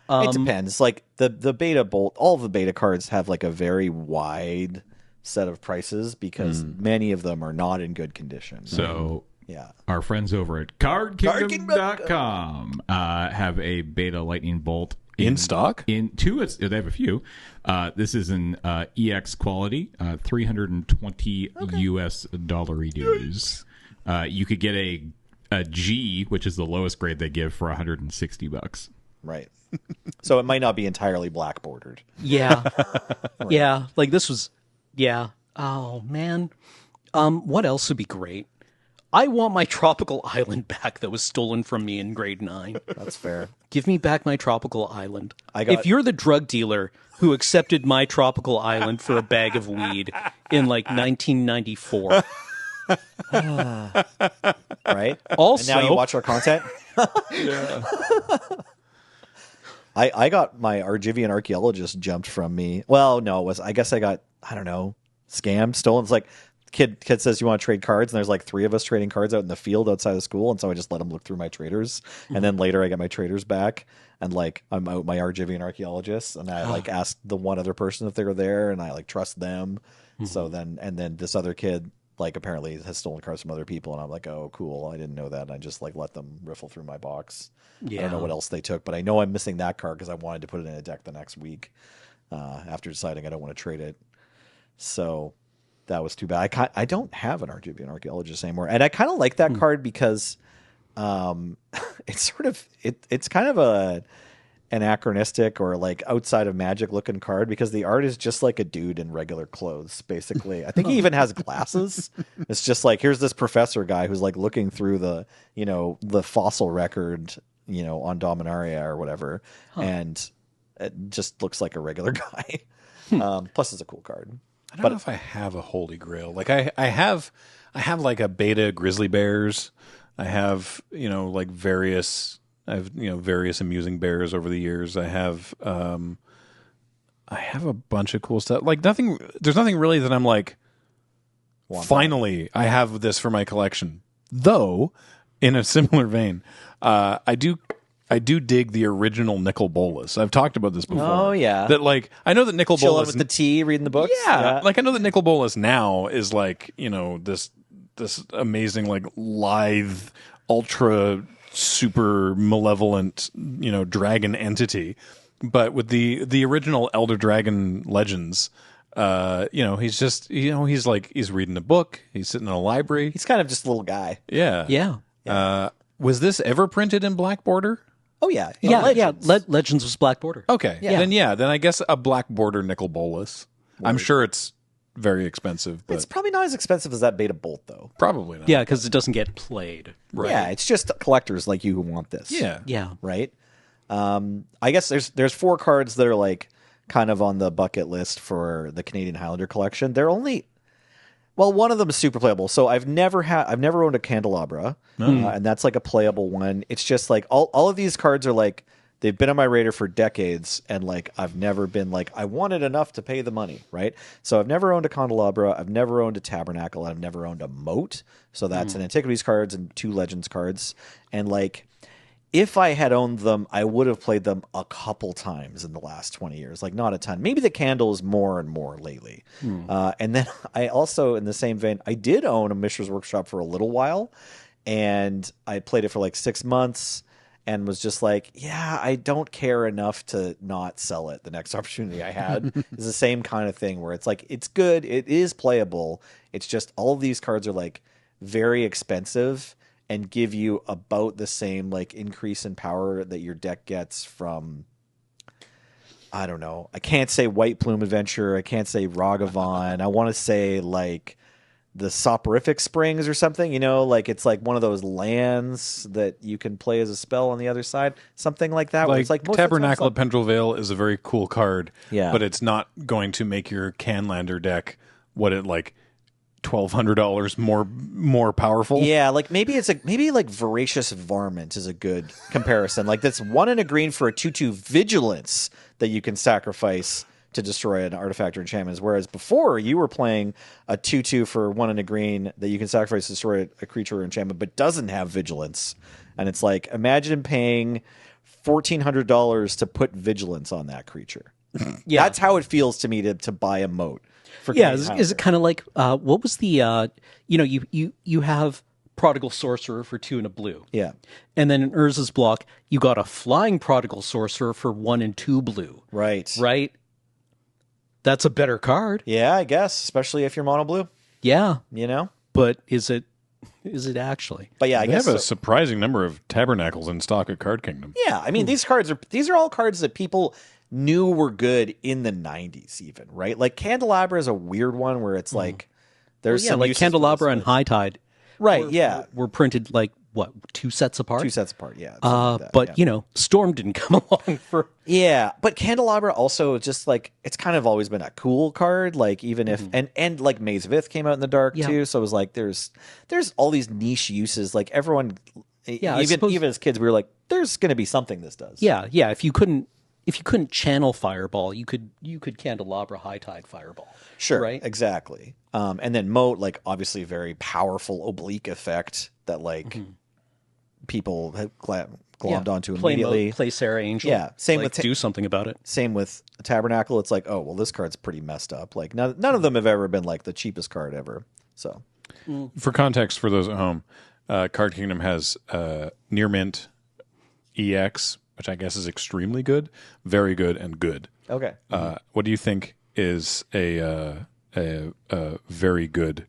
It depends. Like the Beta Bolt, all of the Beta cards have like a very wide set of prices because many of them are not in good condition. So... Yeah. Our friends over at CardKingdom.com have a Beta Lightning Bolt In stock? They have a few. This is an EX quality, $320 US dues. You could get a G, which is the lowest grade they give, for $160. Right. So it might not be entirely black bordered. Yeah. Yeah, like this was, Oh, man. What else would be great? I want my tropical island back that was stolen from me in grade 9. That's fair. Give me back my tropical island. If you're the drug dealer who accepted my tropical island for a bag of weed in like 1994. Right? Also, And now you watch our content? I got my Argivian archaeologist jumped from me. Well, no, I guess I got, I don't know, scammed, stolen. It's like, Kid says, you want to trade cards? And there's like 3 of us trading cards out in the field outside of school. And so I just let him look through my traders. And then later I get my traders back. And like, I'm out my Argivian archaeologist. And I like asked the one other person if they were there. And I like trust them. So then this other kid like apparently has stolen cards from other people. And I'm like, oh, cool. I didn't know that. And I just like let them riffle through my box. Yeah. I don't know what else they took. But I know I'm missing that card because I wanted to put it in a deck the next week after deciding I don't want to trade it. So... that was too bad. I don't have an Argivian archaeologist anymore, and I kind of like that card because it's sort of it's kind of a anachronistic or like outside of Magic looking card because the art is just like a dude in regular clothes, basically. I think he even has glasses. It's just like here's this professor guy who's like looking through the the fossil record on Dominaria or whatever, and it just looks like a regular guy. Plus, it's a cool card. I don't know if I have a holy grail. Like I have like a beta grizzly bears. I have like various. I have various amusing bears over the years. I have a bunch of cool stuff. Like nothing. There's nothing really that I'm like. Finally, I have this for my collection. Though, in a similar vein, I do I do dig the original Nicol Bolas. I've talked about this before. Oh, yeah. That like I know that Nicol Chilling Bolas with the tea, reading the books. Yeah, like I know that Nicol Bolas now is like, you know, this amazing like lithe ultra super malevolent, you know, dragon entity. But with the original Elder Dragon Legends, you know, he's just, you know, he's reading a book, he's sitting in a library. He's kind of just a little guy. Yeah. Yeah. Was this ever printed in black border? Oh, yeah. Legends was black border. Okay. Then I guess a black border Nicol Bolas. I'm sure it's very expensive, but It's probably not as expensive as that Beta Bolt, though. probably not. Yeah, because it doesn't get played. Right. Yeah, it's just collectors like you who want this. Yeah. Yeah. Right? I guess there's 4 cards that are like kind of on the bucket list for the Canadian Highlander collection. They're only one of them is super playable. So I've never owned a Candelabra, and that's like a playable one. It's just like all of these cards are like they've been on my radar for decades, and like I've never been like I wanted enough to pay the money, right? So I've never owned a Candelabra, I've never owned a Tabernacle, I've never owned a Moat. So that's an Antiquities cards and 2 Legends cards, and like. If I had owned them, I would have played them a couple times in the last 20 years. Like, not a ton. Maybe the Candles more and more lately. And then I also, in the same vein, I did own a Mishra's Workshop for a little while. And I played it for like 6 months and was just like, yeah, I don't care enough to not sell it the next opportunity I had. It's the same kind of thing where it's like, it's good. It is playable. It's just all of these cards are like very expensive and give you about the same like increase in power that your deck gets from, I don't know. I can't say White Plume Adventure. I can't say Ragavan. I want to say like the Soporific Springs or something, you know, like it's like one of those lands that you can play as a spell on the other side. Something like that. Where it's like most Tabernacle of at Pendrell Vale is a very cool card. Yeah. But it's not going to make your Canlander deck what it like $1,200 more powerful. Yeah, like maybe like Voracious Varmint is a good comparison. Like that's 1 and a green for a 2/2 Vigilance that you can sacrifice to destroy an artifact or enchantment. Whereas before you were playing a 2/2 for 1 and a green that you can sacrifice to destroy a creature or enchantment, but doesn't have Vigilance. And it's like imagine paying $1,400 to put Vigilance on that creature. Yeah, that's how it feels to me to buy a Moat. Yeah, is it kind of like what was the you know you have Prodigal Sorcerer for 2 and a blue, Yeah, and then in Urza's block you got a Flying Prodigal Sorcerer for 1 and 2 blue, right. That's a better card. Yeah, I guess, especially if you're mono blue. Yeah, You know, but is it actually? but yeah, I They guess have a surprising number of Tabernacles in stock at Card Kingdom. Yeah, I mean these are all cards that people knew were good in the 90s even, right? Like Candelabra is a weird one where it's like there's some like uses for Candelabra this, and High Tide, right, yeah. were printed like what 2 sets apart. 2 sets apart, yeah. something like that, But yeah. you know, Storm didn't come along for. Yeah, but Candelabra also just like it's kind of always been a cool card. Like even if and like Maze of Ith came out in the dark too, so it was like there's all these niche uses. Like everyone, I suppose- even as kids, we were like, there's going to be something this does. Yeah. If you couldn't channel Fireball, you could Candelabra High Tide Fireball. Sure, right? Exactly. And then Moat, like obviously a very powerful oblique effect that like people have glommed onto Play immediately. Moat, play Sarah Angel. Yeah, same like, with do something about it. Same with Tabernacle. It's like, oh well, this card's pretty messed up. Like none of them have ever been like the cheapest card ever. So For context, for those at home, Card Kingdom has Near Mint EX, which I guess is extremely good, very good, and good. okay, What do you think is a very good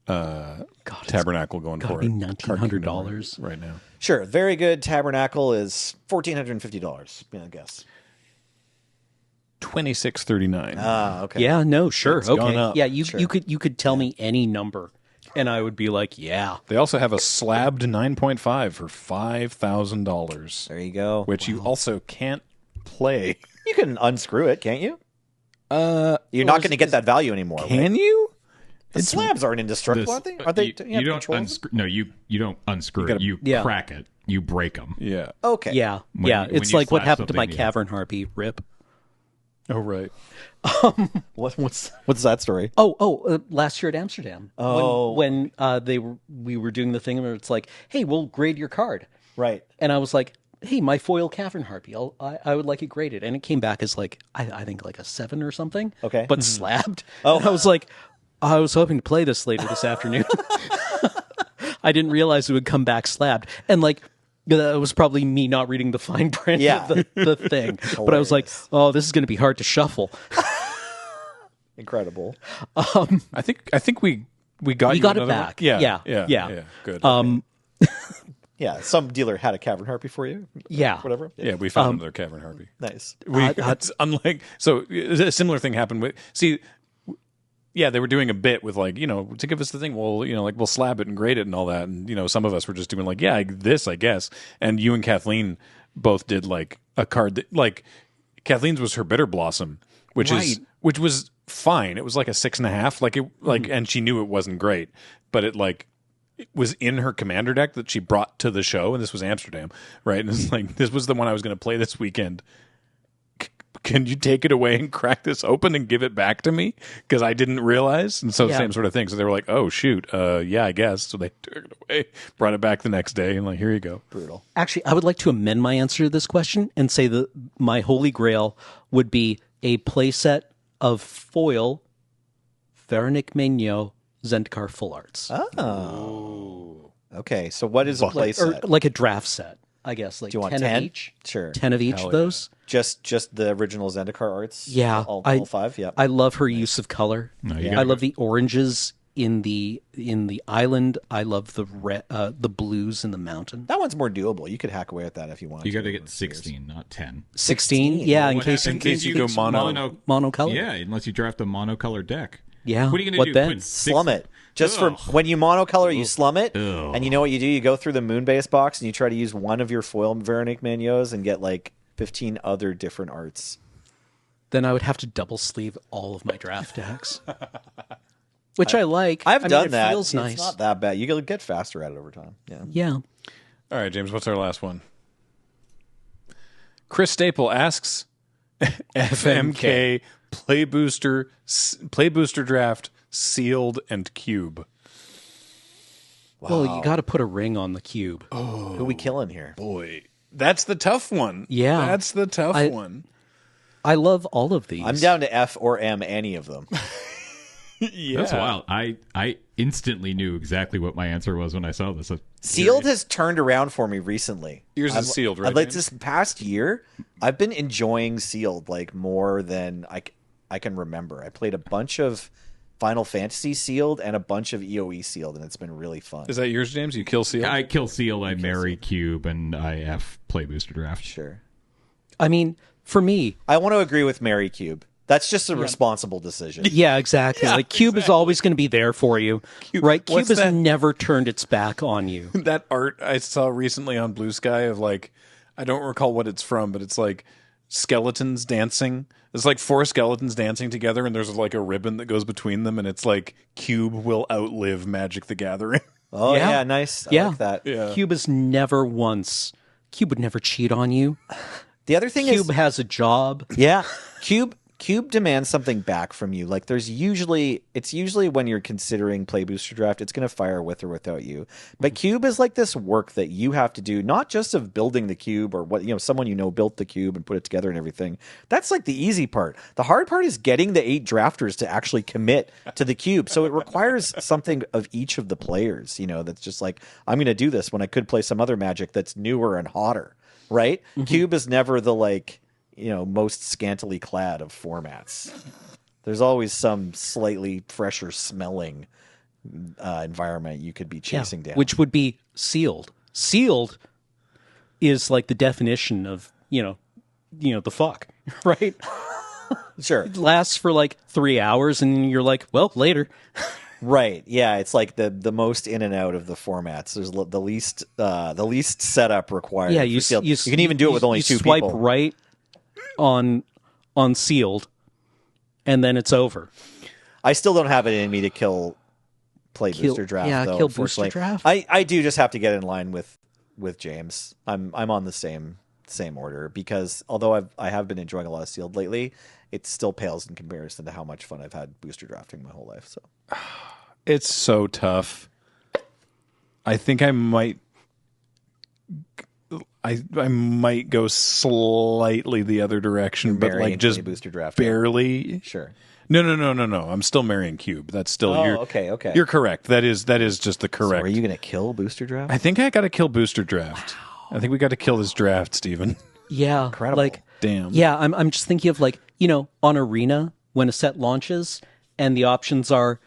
Tabernacle going gotta for be it? $1,900 right now. sure. Very good. Tabernacle is $1,450. I guess. $26.39. Ah, okay. Yeah, no, sure, It's okay. gone up. Yeah, you could tell me any number, and I would be like, yeah. They also have a slabbed 9.5 for $5,000, There you go. which you also can't play. You can unscrew it, can't you? You're not going to get that value anymore. right? Can you? The slabs aren't indestructible, are they? Are they? You don't unscrew. No, you don't unscrew it. You Yeah. crack it. You break them. Yeah. Okay. Yeah, When you- it's when you like what slap happened to my something, yeah. Cavern Harpy. Rip. Oh, right. What's that story? Last year at Amsterdam. Oh. when we were doing the thing where it's like, hey, we'll grade your card, Right. and I was like, hey, my foil cavern harpy, I would like it graded. And it came back as like, I think like a 7 or something. Okay. But slabbed. Oh. And I was like, I was hoping to play this later this afternoon. I didn't realize it would come back slabbed. And like, that was probably me not reading the fine print Yeah. of the thing. But I was like, oh, this is going to be hard to shuffle. Incredible. I think we got you got it another one. back. Yeah. Yeah. Good. Yeah, some dealer had a cavern harpy for you. Yeah. Whatever. yeah, we found another cavern harpy. Nice. It's unlike so a similar thing happened with they were doing a bit with like to give us the thing, well like we'll slab it and grade it and all that, and some of us were just doing like this I guess, and you and Kathleen both did like a card that like Kathleen's was her Bitter Blossom, which was fine. It was like a 6.5, like it and she knew it wasn't great, but it was in her commander deck that she brought to the show, and this was Amsterdam, right? And it's like, this was the one I was going to play this weekend. Can you take it away and crack this open and give it back to me? Because I didn't realize. And so same sort of thing. So they were like, oh, shoot. Yeah, I guess. So they took it away, brought it back the next day, and like, here you go. Brutal. Actually, I would like to amend my answer to this question and say that my holy grail would be a playset of foil Veronique Meigneau Zendikar full arts. Oh. Okay, so what is a playset? Or like a draft set, I guess. Like Do you want 10 10? of each? Sure. 10 of each of those? Just the original Zendikar arts? Yeah. All 5? Yeah. I love her use of color. No, you I gotta love the oranges in the island. I love the blues in the mountain. That one's more doable. You could hack away at that if you want. You got to get 16, not 10. 16? Yeah, in case you go monocolor. Yeah, unless you draft a monocolor deck. Yeah. What are you going to do? then? Put Slum it. Just for when you monocolor, you slum it. Ugh. And you know what you do? You go through the Moonbase box and you try to use one of your foil Veronique Meigneaus and get like 15 other different arts. Then I would have to double sleeve all of my draft decks. Which I like. I've done it that. Feels nice. It's not that bad. You get faster at it over time. Yeah. Yeah. All right, James, what's our last one? Chris Staple asks, FMK play booster draft sealed and cube. Well, you got to put a ring on the cube. Who we killing here? Boy, that's the tough one. Yeah. That's the tough one. I love all of these. I'm down to F or M, any of them. Yeah. That's wild. I instantly knew exactly what my answer was when I saw this. Sealed has turned around for me recently. Yours is sealed, right? Like James? this past year, I've been enjoying sealed like more than I can remember. I played a bunch of Final Fantasy sealed and a bunch of EOE sealed, and it's been really fun. Is that yours, James? You kill sealed? I kill seal, I marry cube, and I F play booster draft. Sure. I mean, for me, I want to agree with Mary Cube. That's just a responsible decision. yeah, exactly. Like Cube is always going to be there for you, right? Cube What's has that? never turned its back on you. That art I saw recently on Bluesky of like, I don't recall what it's from, but it's like skeletons dancing. It's like 4 skeletons dancing together, and there's like a ribbon that goes between them, and it's like Cube will outlive Magic the Gathering. Oh, Yeah. yeah, nice. I Yeah. like that. Yeah. Cube has never once. Cube would never cheat on you. The other thing Cube is, has a job. yeah, Cube demands something back from you. Like it's usually when you're considering play booster draft, it's going to fire with or without you. But Cube is like this work that you have to do, not just of building the cube or what someone built the cube and put it together and everything. That's like the easy part. The hard part is getting the 8 drafters to actually commit to the cube. So it requires something of each of the players. That's just like, I'm going to do this when I could play some other Magic that's newer and hotter. Right? Cube is never the most scantily clad of formats. There's always some slightly fresher smelling environment you could be chasing down. Which would be sealed. Sealed is like the definition of, the fuck, right? Sure. It lasts for like 3 hours and you're like, well, later. Right. Yeah, it's like the most in and out of the formats. There's the least setup required. Yeah, for sealed. You can even do it with only 2 swipe people. right on sealed and then it's over. I still don't have it in me to kill booster draft. Yeah, though, kill booster unfortunately. draft. I do just have to get in line with James. I'm on the same order because although I have been enjoying a lot of sealed lately, it still pales in comparison to how much fun I've had booster drafting my whole life. So It's so tough. I think I might. I might go slightly the other direction, but Marry like and just play booster draft. barely. Sure. No. I'm still marrying Cube. That's still Okay. You're correct. That is just the correct. Are you going to kill booster draft? I think I got to kill booster draft. I think we got to kill this draft, Steven. Yeah, Incredible. like Damn. Yeah, I'm just thinking of like, on Arena when a set launches and the options are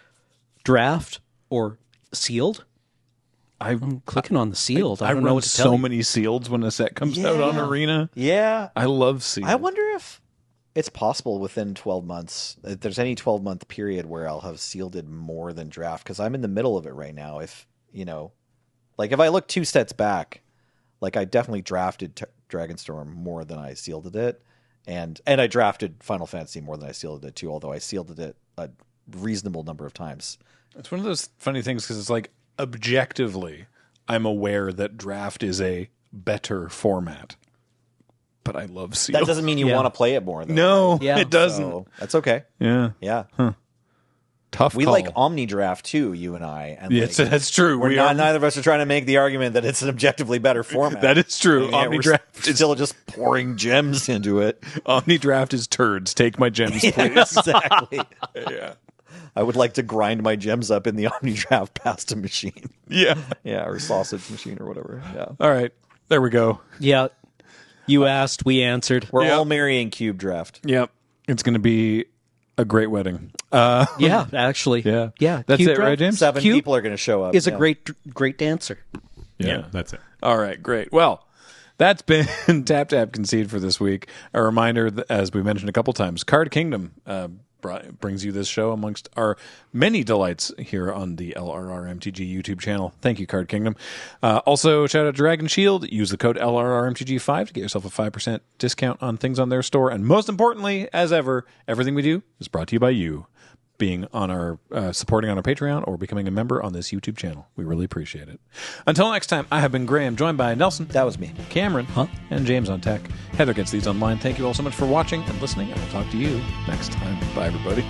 draft or sealed. I'm clicking on the sealed. I don't know run what to tell so you. many sealeds when a set comes out on Arena. Yeah. I love sealed. I wonder if it's possible within 12 months, if there's any 12-month period where I'll have sealed more than draft, because I'm in the middle of it right now. If, like if I look 2 sets back, like I definitely drafted Dragonstorm more than I sealed it. And I drafted Final Fantasy more than I sealed it too, although I sealed it a reasonable number of times. It's one of those funny things because it's like objectively, I'm aware that draft is a better format, but I love sealed. That doesn't mean you want to play it more, though. No, Yeah. it doesn't. So that's okay. Yeah, Yeah. tough. We call. like Omni Draft too, you and I. And Yes, that's true. We're not, neither of us are trying to make the argument that it's an objectively better format. That is true. And yet Omni we're draft is still just pouring gems into it. Omni draft is turds. Take my gems, please. Exactly. Yeah, I would like to grind my gems up in the Omni Draft pasta machine. yeah. Yeah, or sausage machine or whatever. Yeah. All right, there we go. Yeah. You asked, we answered. We're Yep. all marrying Cube Draft. Yep, it's going to be a great wedding. Yeah, actually. Yeah, Yeah. That's Cube it, right, Draft James? 7 Cube people are going to show up. is a Yeah. great dancer. Yeah, that's it. All right, great. Well, that's been TapTapConcede for this week. A reminder, that, as we mentioned a couple times, Card Kingdom brings you this show amongst our many delights here on the LRRMTG YouTube channel. Thank you, Card Kingdom. Also, shout out to Dragon Shield. Use the code LRRMTG5 to get yourself a 5% discount on things on their store. And most importantly, as ever, everything we do is brought to you by you. Being on our supporting on our Patreon or becoming a member on this YouTube channel. We really appreciate it. Until next time, I have been Graham, joined by Nelson. That was me. Cameron, and James on tech. Heather gets these online. Thank you all so much for watching and listening, and we'll talk to you next time. Bye, everybody.